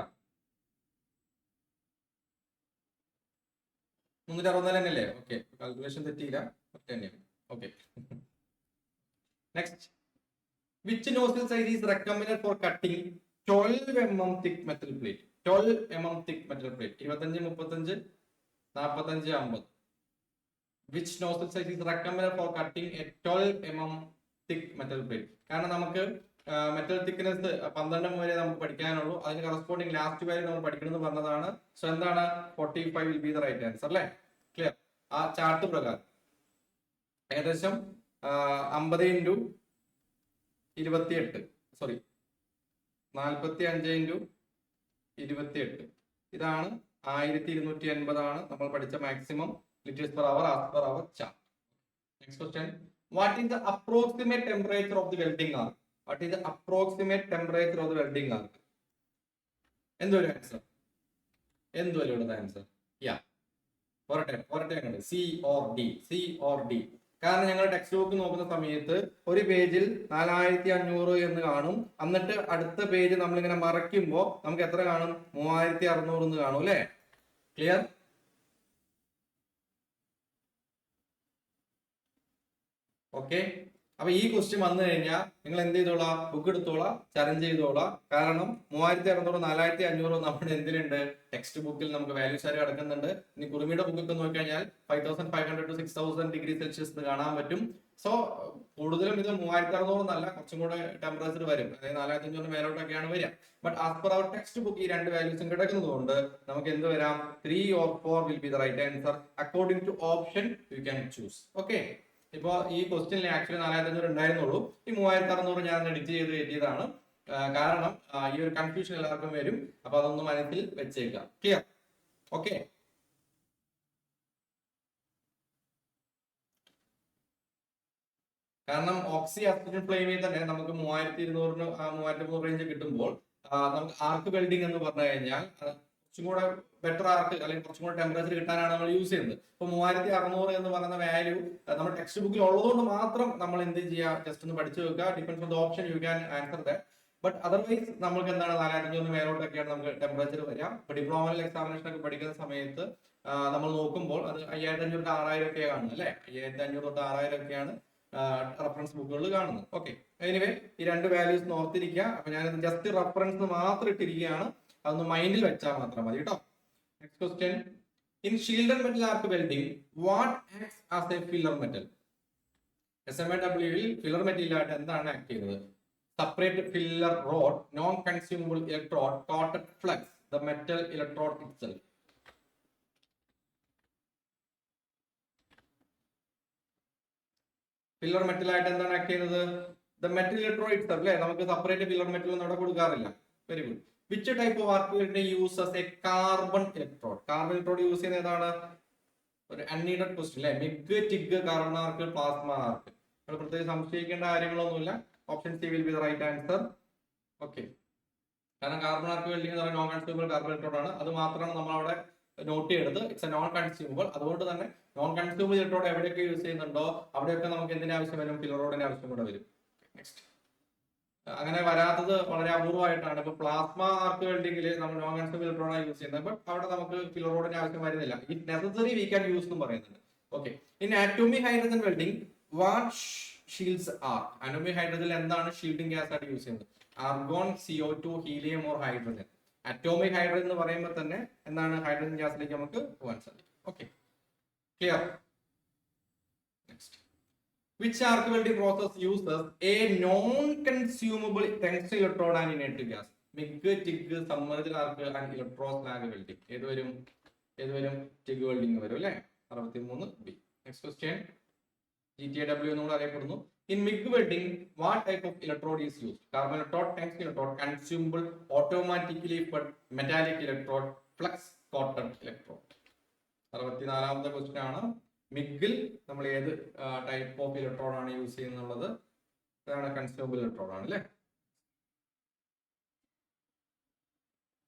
364 തന്നെയല്ലേ? ഓക്കെ, കാൽക്കുലേഷൻ തെറ്റിയില്ല, തന്നെയാണ്. Okay, next. Which nozzle size is recommended for cutting 12 mm thick metal plate? 12 mm thick metal plate. 25, 35, 45, 50. Which nozzle size is recommended for cutting a 12 mm thick metal plate? കാരണം നമുക്ക് മെറ്റൽ തിക്നെസ് 12 വരെ നമുക്ക് പഠിക്കാനുള്ളൂ. അതിന് കറസ്പോണ്ടിങ് ലാസ്റ്റ് വാല്യൂ നമ്മൾ പഠിക്കണമെന്ന് പറഞ്ഞതാണ്. സോ എന്താണ്? 45 will be the right answer അല്ലേ? ക്ലിയർ? ആ ചാർട്ട് പ്രകാരം ഏകദേശം 50 × 28, സോറി 45 × 28, ഇതാണ് 1280 ആണ് നമ്മൾ പഠിച്ച maximum liters per hour as per our chart. Next question. What is the approximate temperature of the welding arc? What is the approximate temperature of the welding arc? എന്തൊരു ആൻസർ? എന്തുവല്ലോട് ആൻസർ? യാ, പോരട്ടെ C or D. C or D. കാരണം ഞങ്ങൾ ടെക്സ്റ്റ് ബുക്ക് നോക്കുന്ന സമയത്ത് ഒരു പേജിൽ 4500 എന്ന് കാണും. എന്നിട്ട് അടുത്ത പേജ് നമ്മളിങ്ങനെ മറയ്ക്കുമ്പോൾ നമുക്ക് എത്ര കാണും? 3600 എന്ന് കാണും അല്ലേ? ക്ലിയർ? ഓക്കെ, അപ്പൊ ഈ ക്വസ്റ്റ്യൻ വന്നു കഴിഞ്ഞാൽ നിങ്ങൾ എന്ത് ചെയ്തോളാം? ബുക്ക് എടുത്തോളാം, ചലഞ്ച് ചെയ്തോളാം. കാരണം 3600, 4500 നമ്മുടെ എന്തിലുണ്ട്? ടെക്സ്റ്റ് ബുക്കിൽ നമുക്ക് വാല്യൂസ് ആയിട്ട് കിടക്കുന്നുണ്ട്. ഇനി കുറുമിയുടെ ബുക്കൊക്കെ നോക്കിക്കഴിഞ്ഞാൽ 5500 to 6000 ഡിഗ്രി സെൽഷ്യസ് കാണാൻ പറ്റും. സോ കൂടുതലും ഇത് 3600 എന്നല്ല, കുറച്ചും കൂടെ ടെമ്പറേച്ചർ വരും. അതായത് 4500 മേലോട്ടൊക്കെയാണ് വരിക. But as per hour text book ഈ രണ്ട് വാല്യൂസും കിടക്കുന്നത് കൊണ്ട് നമുക്ക് എന്ത് വരാം? 3 or 4 will be the right answer according to option you can choose. Okay, ഇപ്പൊ ഈ ക്വസ്റ്റ്യനിൽ ആക്ച്വലി 4500 ഉണ്ടായിരുന്നുള്ളൂ. ഈ 3600 ഞാൻ എഡിറ്റ് ചെയ്ത് എഴുതിയതാണ്. കാരണം ഈ ഒരു കൺഫ്യൂഷൻ എല്ലാവർക്കും വരും. അപ്പൊ അതൊന്ന് മനസ്സിൽ വെച്ചേക്കാം. ക്ലിയർ? ഓക്കെ, കാരണം ഓക്സി അസിസ്റ്റഡ് ഫ്ലെയിമിൽ തന്നെ നമുക്ക് 3200 3300 റേഞ്ച് കിട്ടുമ്പോൾ നമുക്ക് ആർക്ക് വെൽഡിംഗ് എന്ന് പറഞ്ഞു കഴിഞ്ഞാൽ കുറച്ചും കൂടെ ബെറ്റർ ആർക്ക് അല്ലെങ്കിൽ കുറച്ചും കൂടെ ടെമ്പറേച്ചർ കിട്ടാനാണ് നമ്മൾ യൂസ് ചെയ്യുന്നത്. ഇപ്പൊ 3600 എന്ന് പറയുന്ന വാല്യൂ നമ്മുടെ ടെക്സ്റ്റ് ബുക്കിൽ ഉള്ളതുകൊണ്ട് മാത്രം നമ്മൾ എന്ത് ചെയ്യുക? ജസ്റ്റ് ഒന്ന് പഠിച്ചു വെക്കുക. Depends on the option you can answer that. But otherwise നമുക്ക് എന്താണ് 4500 മേലോട്ടൊക്കെയാണ് നമുക്ക് ടെമ്പറേച്ചർ വരിക. ഇപ്പൊ ഡിപ്ലോമ എക്സാമിനേഷൻ ഒക്കെ പഠിക്കുന്ന സമയത്ത് നമ്മൾ നോക്കുമ്പോൾ അത് 5500 to 6000 ഒക്കെ കാണുന്നത് അല്ലെ? 5500 തൊട്ട് 6000 ഒക്കെയാണ് റെഫറൻസ് ബുക്കുകളിൽ കാണുന്നത്. ഓക്കെ, എനിവേ ഈ രണ്ട് വാല്യൂസ് ഓർത്തിരിക്കുക. അപ്പൊ ഞാനിത് ജസ്റ്റ് റെഫറൻസ് മാത്രം ഇട്ടിരിക്കുകയാണ്. അതൊന്ന് മൈൻഡിൽ വെച്ചാൽ മാത്രം മതി കേട്ടോ. Next question. In shielded metal arc welding what acts as a filler metal? SMAW ൽ ഫില്ലർ മെറ്റീരിയൽ ആയിട്ട് എന്താണ് ആക്ട് ചെയ്യുന്നത്? Separate filler rod, non consumable electrode, coated flux, the metal electrode itself. Filler metal ആയിട്ട് എന്താണ് ആക്ട് ചെയ്യുന്നത്? ദ മെറ്റൽ ഇലക്ട്രോഡ് ഇറ്റ്സെൽഫ് അല്ലേ? നമുക്ക് സെപ്പറേറ്റ് ഫില്ലർ മെറ്റൽ ഒന്നും അവിടെ കൊടുക്കാറില്ല. Very good. Which type of arc welding uses a carbon electrode? Carbon electrode use ചെയ്യുന്നത് ഏതാണ്? ഒരു അൺനീഡഡ് ക്വസ്റ്റ്യൻ അല്ലേ? MIG, TIG, carbon arc, plasma arc. നമ്മൾ പ്രത്യേകം സംശയിക്കേണ്ട കാര്യങ്ങളൊന്നുമില്ല. Option C will be the right answer. Okay, കാരണം കാർബൺ ആർക്ക് വെൽഡിംഗ് എന്ന് പറയുന്നത് നോൺ കൺസ്യൂമബിൾ കാർബൺ ഇലക്ട്രോഡ് ആണ്. അത് മാത്രമാണ് നമ്മൾ അവിടെ നോട്ട് ചെയ്തത്. It's A non consumable. അതുകൊണ്ട് തന്നെ നോൺ കൺസ്യൂമബിൾ ഇലക്ട്രോഡ് എവിടെയൊക്കെ യൂസ് ചെയ്യുന്നുണ്ടോ അവിടെയൊക്കെ നമുക്ക് എന്തിന്റെ ആവശ്യം വരും? ഫില്ലർ റോഡിന്റെ ആവശ്യം കൂടെ വരും. നെക്സ്റ്റ്, അങ്ങനെ വരാത്തത് വളരെ അപൂർവമായിട്ടാണ്. ഇപ്പൊ പ്ലാസ്മ ആർക്ക് വെൽഡിംഗിൽ നമ്മൾ നോൺ കൺസ്യൂമബിൾ ഇലക്ട്രോഡാണ് യൂസ് ചെയ്യുന്നത്. ബട്ട് അവിടെ നമുക്ക് ഫില്ലർ റോഡിന്റെ ആവശ്യം വരുന്നില്ല. It necessary we can use എന്നും പറയുന്നുണ്ട്. Okay, in atomic hydrogen welding what shields are? Atomic ഹൈഡ്രജനിൽ എന്താണ് ഷീൽഡിംഗ് ഗ്യാസ് ആയിട്ട് യൂസ് ചെയ്യുന്നത്? Argon, CO2, helium or hydrogen. Atomic hydrogen എന്ന് പറയുമ്പോൾ തന്നെ എന്താണ്? ഹൈഡ്രജൻ ഗ്യാസിലേക്ക് നമുക്ക് പോകാൻ സാധിക്കും. Okay, clear? Next. Which arc welding process uses a non-consumable tungsten electrode and inert gas? MIG, TIG, submerged arc and electroslag welding. ഏത് വരും? TIG welding വരും അല്ലേ? 63B. Next question. GTAW എന്നോട് അറിയപ്പെടുന്നു. In MIG welding, what type of electrode is used? Carbon electrode, tungsten electrode, consumable, automatically but metallic electrode, flux coated electrode. 64ാമത്തെ ക്വസ്റ്റ്യൻ ആണ്. മിഗിൽ നമ്മൾ ഏത് ടൈപ്പ് ഓഫ് ഇലക്ട്രോഡ് ആണ് യൂസ് ചെയ്യുന്നത്? അതാണ് കൺസ്യൂമബിൾ ഇലക്ട്രോഡ് ആണ് അല്ലേ?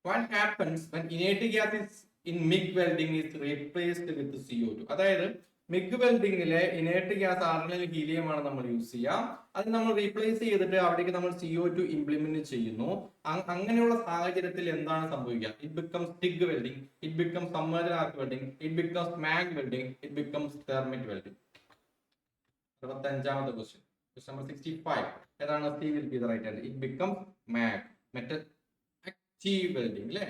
What happens when inert gas is in MIG welding is replaced with CO2? അതായത് മിഗ് വെൽഡിങ്ങിലെ ഇനേർട്ട് ഗ്യാസ് ആർഗണൽ ഹീലിയം ആണ് നമ്മൾ യൂസ് ചെയ്യുക. അത് നമ്മൾ റീപ്ലേസ് ചെയ്തിട്ട് അവിടേക്ക് നമ്മൾ CO2 ഇംപ്ലിമെന്റ് ചെയ്യുന്നു. അങ്ങനെയുള്ള സാഹചര്യത്തിൽ എന്താണ് സംഭവിക്കുക? It becomes TIG welding, it becomes submerged arc welding, it becomes MAG welding, it becomes thermite welding. 65ാമത്തെ ക്വസ്റ്റ്യൻ, ക്വസ്റ്റ്യൻ നമ്പർ 65. ഏതാണ്? C will be the right answer. It becomes MAG, metal active welding അല്ലേ?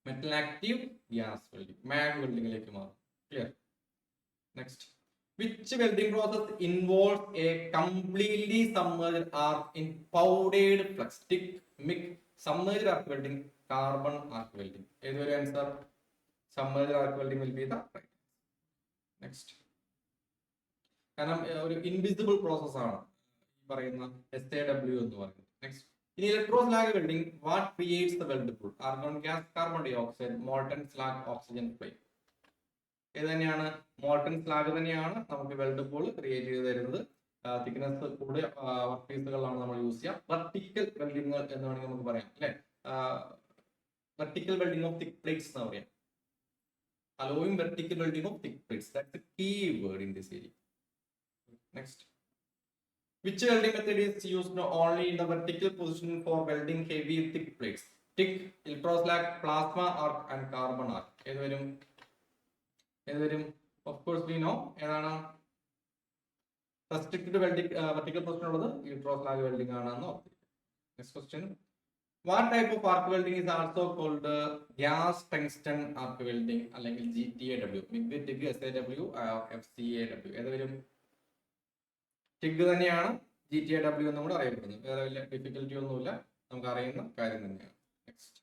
മെറ്റൽ ആക്റ്റീവ് ഗ്യാസ് വെൽഡിംഗ്, മാഗ് വെൽഡിംഗിലേക്ക് മാറും. Clear? Next, which welding process involves a completely submerged arc in powdered flux? Stick, MIG, submerged arc welding, carbon arc welding. ഏതൊരു answer? submerged arc welding will be the right. Next, കാരണം ഒരു ഇൻവിസിബിൾ പ്രോസസ് ആണ് പറയുന്ന SAW എന്ന് പറയുന്നത്. Next, in electro slag welding, what creates the weld pool? Argon gas, carbon dioxide, molten slag, oxygen flame. ഇത് തന്നെയാണ്, മോൾട്ടൺ സ്ലാഗ് തന്നെയാണ് നമുക്ക് വെൽഡ് പൂൾ ക്രിയേറ്റ് ചെയ്ത് തരുന്നത്. തിക്നെസ് കൂടിയ വർക്ക് പീസുകളാണ് നമ്മൾ യൂസ് ചെയ്യുക. വെർട്ടിക്കൽ വെൽഡിംഗ് എന്ന് വേണമെങ്കിൽ നമുക്ക് പറയാം അല്ലെ? Vertical welding of thick plates എന്ന് പറയാം. allowing vertical welding of thick plates. That's the key word in this area. Next, which welding method is used only in the vertical position for welding heavy thick plates? Stick, electroslag, plasma arc and carbon arc. ഏതുവരും? Of course we know ഏതാണ് റെസ്ട്രിക്റ്റഡ് വെൽഡിംഗ് വെർട്ടിക്കൽ പൊസിഷൻ ഉള്ളത്? ഇലക്ട്രോസ്ലാഗ് വെൽഡിംഗ് ആണെന്ന്. Next question, what type of arc welding is also called gas tungsten arc welding അല്ലെങ്കിൽ GTAW? MIG, TIG, SAW, FCAW. ഏതുവരും? TIG തന്നെയാണ് GTAW എന്നും കൂടെ അറിയപ്പെടുന്നത്. വേറെ വലിയ ഡിഫിക്കൽറ്റി ഒന്നുമില്ല, നമുക്ക് അറിയുന്ന കാര്യം തന്നെയാണ്. Next,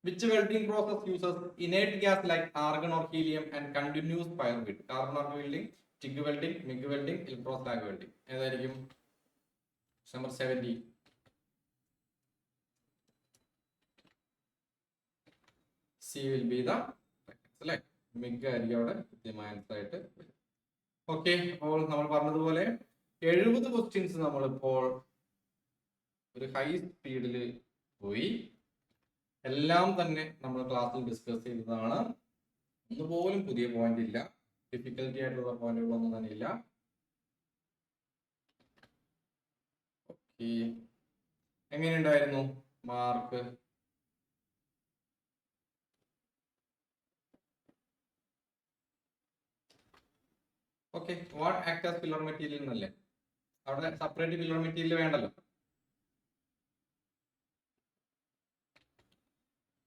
which welding process uses inert gas like argon or helium and continuous fire with? Carbon arc welding, TIG welding, MIG welding, electroslag welding. ഏതായിരിക്കും? Number 70. C will be the അല്ലേ? MIG ആയിരിക്കും അവിടെ കൃത്യമായ ആൻസർ ആയിട്ട്. ഓക്കെ, അപ്പോൾ നമ്മൾ പറഞ്ഞതുപോലെ 70 ക്വസ്റ്റ്യൻസ് നമ്മളിപ്പോൾ ഒരു ഹൈ സ്പീഡിൽ പോയി. എല്ലാം തന്നെ നമ്മൾ ക്ലാസ്സിൽ ഡിസ്കസ് ചെയ്തതാണ്. ഒന്നുപോലും പുതിയ പോയിന്റ് ഇല്ല, ഡിഫിക്കൽറ്റി ആയിട്ടുള്ള പോയിന്റുകളൊന്നും തന്നെ ഇല്ല. ഓക്കെ, എങ്ങനെയുണ്ടായിരുന്നു mark? Okay, what act as pillar material എന്നല്ലേ? അവിടെ സെപ്പറേറ്റ് പില്ലർ മെറ്റീരിയൽ വേണ്ടല്ലോ.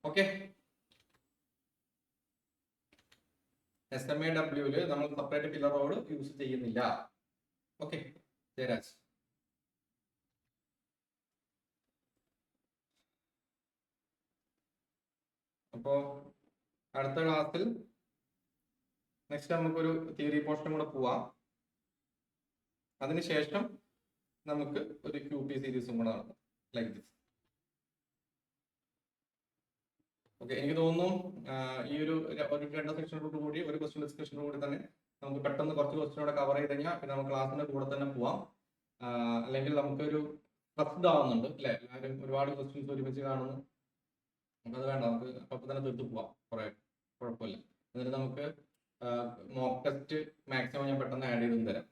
ഓക്കെ, SMAW നമ്മൾ സെപ്പറേറ്റ് പില്ലർ റോഡ് യൂസ് ചെയ്യുന്നില്ല. ഓക്കെ ജയരാജ്. അപ്പോ അടുത്ത ക്ലാസ്സിൽ നെക്സ്റ്റ് നമുക്കൊരു തിയറി പോർഷനും കൂടെ പോവാം. അതിനുശേഷം നമുക്ക് ഒരു QT സീരീസും കൂടെ നടത്താം, ലൈക്ക് ദിസ്. ഓക്കെ, എനിക്ക് തോന്നുന്നു ഈ ഒരു 2 സെക്ഷനോട് കൂടി ഒരു ക്വസ്റ്റ്യൻ ഡിസ്കഷനോട് കൂടി തന്നെ നമുക്ക് പെട്ടെന്ന് കുറച്ച് ക്വസ്റ്റ്യനോടെ കവർ ചെയ്ത് കഴിഞ്ഞാൽ പിന്നെ നമുക്ക് ക്ലാസ്സിന്റെ കൂടെ തന്നെ പോവാം. അല്ലെങ്കിൽ നമുക്കൊരു സ്ട്രെസ്ഡ് ആവുന്നുണ്ട് അല്ലെ? എല്ലാവരും ഒരുപാട് ക്വസ്റ്റ്യൻസ് ഒരുമിച്ച് കാണുന്നു. നമുക്കത് വേണ്ട, നമുക്ക് അപ്പം തന്നെ തീർത്ത് പോവാം, കുറെ കുഴപ്പമില്ല. എന്നിട്ട് നമുക്ക് മോക്ക് ടെസ്റ്റ് മാക്സിമം ഞാൻ പെട്ടെന്ന് ആഡ് ചെയ്തും തരാം.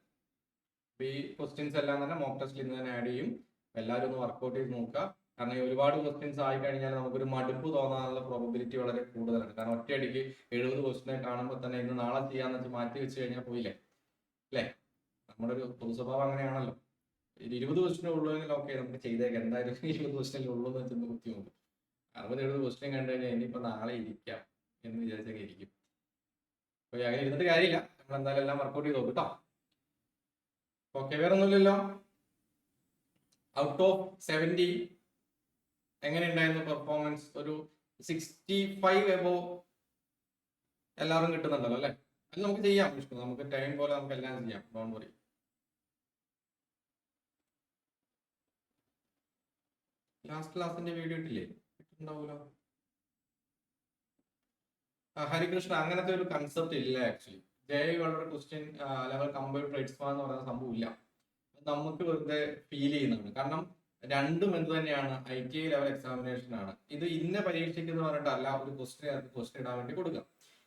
അപ്പൊ ഈ ക്വസ്റ്റ്യൻസ് എല്ലാം തന്നെ മോക്ക് ടെസ്റ്റിൽ ഇന്ന് തന്നെ ആഡ് ചെയ്യും. എല്ലാവരും ഒന്ന് വർക്ക്ഔട്ട് ചെയ്ത് നോക്കുക. കാരണം ഈ ഒരുപാട് ക്വസ്റ്റ്യൻസ് ആയി കഴിഞ്ഞാൽ നമുക്കൊരു മടുപ്പ് തോന്നാനുള്ള പ്രോബബിലിറ്റി വളരെ കൂടുതലാണ്. കാരണം ഒറ്റയടിക്ക് 70 ക്വസ്റ്റ്യനെ കാണുമ്പോൾ തന്നെ ഇന്ന് നാളെ ചെയ്യാന്ന് വെച്ച് മാറ്റി വെച്ച് കഴിഞ്ഞാൽ പോയില്ലേ അല്ലേ? നമ്മുടെ ഒരു പൊതു സ്വഭാവം അങ്ങനെയാണല്ലോ. 20 ക്വസ്റ്റ്യൻ ഉള്ളൂവെങ്കിൽ ഓക്കെ നമുക്ക് ചെയ്തേക്കാം, എന്തായാലും 20 ക്വസ്റ്റ്യൻ ഉള്ളൂ എന്ന് വെച്ചൊന്ന് കുത്തി നോക്കും. 60-70 ക്വസ്റ്റ്യൻ കണ്ടു കഴിഞ്ഞാൽ ഇനിയിപ്പോൾ നാളെ ഇരിക്കാം എന്ന് വിചാരിച്ചൊക്കെ ഇരിക്കും. അപ്പൊ അങ്ങനെ ഇരുന്നിട്ട് കാര്യമില്ല, നമ്മൾ എന്തായാലും എല്ലാം വർക്ക്ഔട്ട് ചെയ്ത് നോക്കും കേട്ടോ. ഓക്കെ, വേറെ ഒന്നുമില്ലല്ലോ. ഔട്ട് ഓഫ് 70 എങ്ങനെ ഉണ്ടായിരുന്നു പെർഫോമൻസ്? ഒരു 65 എബോ എല്ലാവരും കിട്ടുന്നുണ്ടല്ലോ അല്ലെ? അത് നമുക്ക് ചെയ്യാം വിഷ്ണു, നമുക്ക് ടൈം പോലെ നമുക്ക് എല്ലാം ചെയ്യാം, ഡോണ്ട് വറി. ലാസ്റ്റ് ക്ലാസിന്റെ വീഡിയോ ഇട്ടില്ലേ? ഇട്ടുണ്ടാവൂലോ. ഹരികൃഷ്ണ, അങ്ങനത്തെ ഒരു കൺസെപ്റ്റ് ഇല്ല ആക്ച്വലി. ജൈവ ക്വസ്റ്റ്യൻ ലെവൽ കമ്പയർഡ് ട്രേഡ്സ്മാൻ എന്ന് പറയുന്ന സംഭവം ഇല്ല. നമുക്ക് വെറുതെ ഫീൽ ചെയ്യുന്നുണ്ട്. കാരണം രണ്ടും എന്ത് തന്നെയാണ്, ITI ലെവൽ എക്സാമിനേഷൻ ആണ്. ഇത് ഇന്ന പരീക്ഷയ്ക്ക് എന്ന് പറഞ്ഞിട്ടല്ല ഒരു ക്വസ്റ്റ്യൻ ഇടാൻ വേണ്ടി കൊടുക്കുക.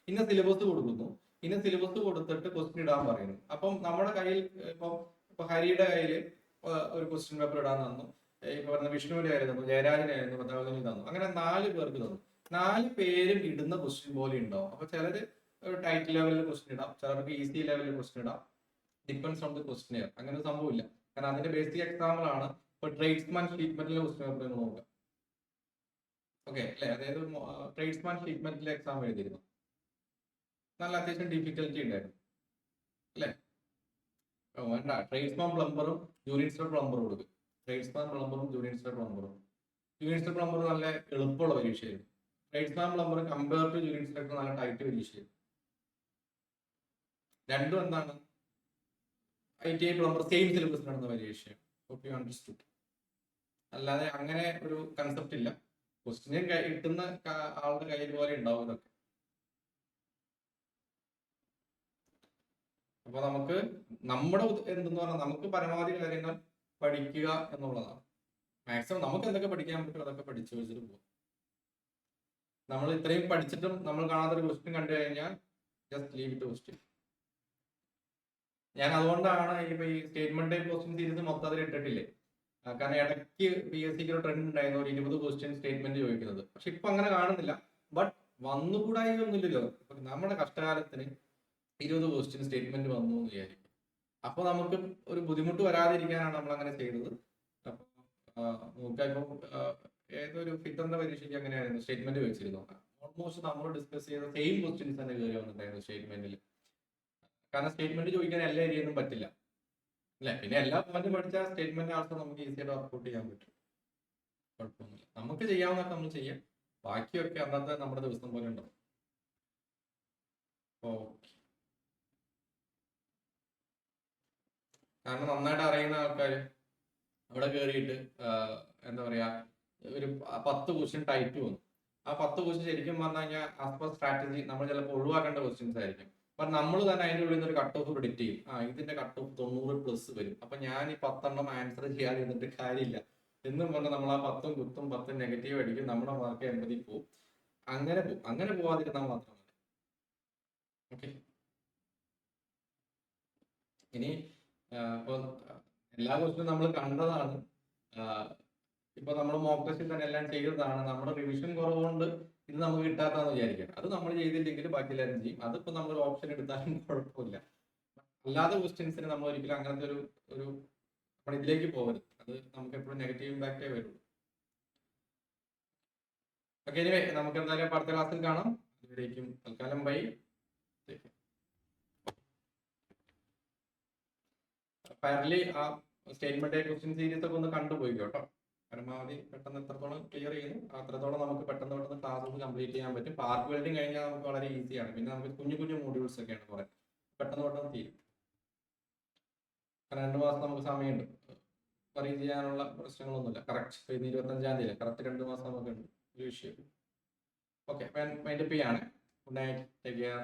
ഇന്ന സിലബസ് കൊടുക്കുന്നു, ഇനി സിലബസ് കൊടുത്തിട്ട് ക്വസ്റ്റ്യൻ ഇടാൻ പറയുന്നു. അപ്പം നമ്മുടെ കയ്യിൽ ഇപ്പൊ ഹരിയുടെ കയ്യിൽ ഒരു ക്വസ്റ്റ്യൻ പേപ്പർ ഇടാൻ തന്നു, ഇപ്പൊ പറഞ്ഞ വിഷ്ണുവിന്റെ കാര്യം തന്നു, ജയരാജനായിരുന്നു, പത്താമതിന് തന്നു, അങ്ങനെ 4 പേർക്ക് തന്നു. 4 പേരും ഇടുന്ന ക്വസ്റ്റ്യൻ പോലെ ഉണ്ടാവും. അപ്പൊ ചിലര് ടൈറ്റ് ലെവലിൽ ക്വസ്റ്റ്യൻ ഇടാം, ചിലർക്ക് ഈസി ലെവലിൽ ക്വസ്റ്റ്യൻ ഇടാം, ഡിപ്പെൻസ് ഓൺ ദി ക്വസ്റ്റ്യൻ. അങ്ങനെ ഒരു സംഭവമില്ല. കാരണം അതിന്റെ ബേസിക് എക്സാമ്പിൾ ആണ് ഇപ്പൊ ട്രേഡ്സ്മാൻ സ്റ്റേറ്റ്മെന്റിലെ ക്വസ്റ്റ്യൻ പേപ്പർ നിങ്ങൾ നോക്കുക. ഓക്കെ അല്ലെ? അതായത് ട്രേഡ്സ്മാൻ സ്റ്റേറ്റ്മെന്റിലെ എക്സാം എഴുതിയിരുന്നു, നല്ല അത്യാവശ്യം ഡിഫിക്കൽറ്റി ഉണ്ടായിരുന്നു അല്ലെ? വേണ്ട, ട്രേഡ്സ്മാൻ പ്ലംബറും ജൂനിയർ ഇൻസ്പെക്ടർ പ്ലംബറും കൊടുക്കും. ട്രേഡ്സ്മാൻ പ്ലംബറും ജൂനിയർ ഇൻസ്പെക്ടർ പ്ലംബറും. ജൂനിയർ ഇൻസ്പെക്ടർ പ്ലംബർ നല്ല എളുപ്പമുള്ള പരീക്ഷയായിരുന്നു. Tradesman plumber compare to junior inspector നല്ല ടൈറ്റ് പരീക്ഷയായിരുന്നു. രണ്ടും എന്താണ്? ITI പ്ലംബർ സെയിം സിലബസ് നടന്ന പരീക്ഷയാണ്. Hope you understood. അല്ലാതെ അങ്ങനെ ഒരു കൺസെപ്റ്റ് ഇല്ല. ക്വസ്റ്റ്യൻ കിട്ടുന്ന ആളുടെ കയ്യിൽ പോലെ ഉണ്ടാവും ഇതൊക്കെ. അപ്പൊ നമുക്ക് നമ്മുടെ എന്തെന്ന് പറഞ്ഞാൽ നമുക്ക് പരമാവധി കാര്യങ്ങൾ പഠിക്കുക എന്നുള്ളതാണ്. മാക്സിമം നമുക്ക് എന്തൊക്കെ പഠിക്കാൻ പറ്റും അതൊക്കെ പഠിച്ചു വെച്ചിട്ട് പോകും. നമ്മൾ ഇത്രയും പഠിച്ചിട്ടും നമ്മൾ കാണാത്തൊരു ക്വസ്റ്റ്യൻ കണ്ടു കഴിഞ്ഞാൽ ജസ്റ്റ് ലീവ് ഇറ്റ് ക്വസ്റ്റ്യൻ. ഞാൻ അതുകൊണ്ടാണ് ഇപ്പൊ ഈ സ്റ്റേറ്റ്മെന്റ് ക്വസ്റ്റ്യൻ സീരീസ് മൊത്തം അതിൽ ഇട്ടിട്ടില്ലേ. കാരണം ഇടയ്ക്ക് PSCക്ക് ഒരു ട്രെൻഡ് ഉണ്ടായിരുന്നു, ഒരു 20 ക്വസ്റ്റ്യൻ സ്റ്റേറ്റ്മെന്റ് ചോദിക്കുന്നത്. പക്ഷെ ഇപ്പൊ അങ്ങനെ കാണുന്നില്ല. ബട്ട് വന്നുകൂടായി ഒന്നുമില്ലല്ലോ. നമ്മുടെ കഷ്ടകാലത്തിന് 20 ക്വസ്റ്റ്യൻ സ്റ്റേറ്റ്മെന്റ് വന്നു എന്ന് വിചാരിക്കും. അപ്പൊ നമുക്ക് ഒരു ബുദ്ധിമുട്ട് വരാതിരിക്കാനാണ് നമ്മൾ അങ്ങനെ ചെയ്തത്. അപ്പൊ നോക്കാം, ഏതൊരു ഫിറ്ററിന്റെ പരീക്ഷയ്ക്ക് അങ്ങനെയായിരുന്നു, സ്റ്റേറ്റ്മെന്റ് വെച്ചിരുന്നു. ഓൾമോസ്റ്റ് നമ്മൾ ഡിസ്കസ് ചെയ്ത സെയിം ക്വസ്റ്റ്യൻസ് തന്നെ കയറി വന്നിട്ടുണ്ടായിരുന്നു സ്റ്റേറ്റ്മെന്റിൽ. കാരണം സ്റ്റേറ്റ്മെന്റ് ചോദിക്കാൻ എല്ലാ ഏരിയയൊന്നും പറ്റില്ല അല്ലെ? പിന്നെ എല്ലാ പോയിന്റും പഠിച്ചാൽ സ്റ്റേറ്റ്മെന്റ് ആൾസോ നമുക്ക് ഈസിയായിട്ട് വർക്ക്ഔട്ട് ചെയ്യാൻ പറ്റും. കുഴപ്പമൊന്നുമില്ല. നമുക്ക് ചെയ്യാവുന്നതൊക്കെ നമ്മൾ ചെയ്യാം. ബാക്കിയൊക്കെ അന്നത്തെ നമ്മുടെ ദിവസം പോലെ ഉണ്ടാവും. ഓക്കെ. കാരണം നന്നായിട്ട് അറിയുന്ന ആൾക്കാർ അവിടെ കയറിയിട്ട് എന്താ പറയാ, ഒരു 10 ക്വസ്റ്റ്യൻ ടൈറ്റ് വന്നു. ആ 10 ക്വസ്റ്റ്യൻ ശരിക്കും പറഞ്ഞു കഴിഞ്ഞാൽ ആസ് പെർ സ്ട്രാറ്റജി നമ്മൾ ചിലപ്പോൾ ഒഴിവാക്കേണ്ട ക്വസ്റ്റ്യൻസ് ആയിരിക്കും. അപ്പൊ നമ്മൾ തന്നെ അതിന്റെ ഉള്ളിൽ നിന്ന് ഒരു കട്ട് ഓഫ് പ്രിഡിക്ട് ചെയ്യും. ഇതിന്റെ കട്ട് ഓഫ് 90+ വരും. അപ്പൊ ഞാൻ ഈ 10 ആൻസർ ചെയ്യാതിരുന്നിട്ട് കാര്യമില്ല എന്നും പറഞ്ഞാൽ നമ്മൾ ആ 10 കുത്തും 10 നെഗറ്റീവ് അടിക്കും, നമ്മുടെ മാർക്ക് 80 പോവും. അങ്ങനെ പോവാതിരുന്നാൽ മാത്രം മതി. ഓക്കെ. ഇനി ഇപ്പൊ എല്ലാ ക്വസ്റ്റ്യനും നമ്മൾ കണ്ടതാണ്. ഇപ്പൊ നമ്മൾ മോക്ക് ടെസ്റ്റിൽ തന്നെ എല്ലാം ചെയ്തതാണ്. നമ്മുടെ റിവിഷൻ കുറവുകൊണ്ട് ഇത് നമുക്ക് കിട്ടാത്താന്ന് വിചാരിക്കാം. അത് നമ്മൾ ചെയ്തില്ലെങ്കിൽ ബാക്കി എല്ലാവരും ചെയ്യും. അതിപ്പോ നമ്മൾ ഓപ്ഷൻ എടുത്താലും കുഴപ്പമില്ല. അല്ലാതെ ക്വസ്റ്റ്യൻസിന് നമ്മൾ ഒരിക്കലും അങ്ങനത്തെ ഒരു നമ്മൾ ഇതിലേക്ക് പോകരുത്. അത് നമുക്ക് എപ്പോഴും നെഗറ്റീവ് ഇമ്പാക്റ്റേ വരുള്ളൂ. ഓക്കെ, എനിവേ നമുക്ക് എന്തായാലും അടുത്ത ക്ലാസ്സിൽ കാണാം. അതുവരേക്കും തൽക്കാലം ബൈ. ഫയർലി ആ സ്റ്റേറ്റ്മെന്റ് ക്വസ്റ്റ്യൻ സീരീസ് ഒക്കെ ഒന്ന് കണ്ടുപോയി കേട്ടോ. പരമാവധി പെട്ടെന്ന് എത്രത്തോളം ക്ലിയർ ചെയ്യുന്നു അത്രത്തോളം നമുക്ക് പെട്ടെന്ന് ക്ലാസ് കംപ്ലീറ്റ് ചെയ്യാൻ പറ്റും. പാർക്ക് വെൽഡിങ് കഴിഞ്ഞാൽ നമുക്ക് വളരെ ഈസിയാണ്. പിന്നെ നമുക്ക് കുഞ്ഞു മോഡ്യൂൾസ് ഒക്കെയാണ് കുറെ പെട്ടെന്ന് തീരും. കാരണം 2 മാസം നമുക്ക് സമയമുണ്ട്. പറയും ചെയ്യാനുള്ള പ്രശ്നങ്ങളൊന്നുമില്ല. കറക്റ്റ് 25-ആം തീയതി കറക്റ്റ് 2 മാസം നമുക്കുണ്ട്. ഒരു വിഷയം. ഓക്കെ, മൈൻഡപ്പ് ചെയ്യാണ്. Good night, take care.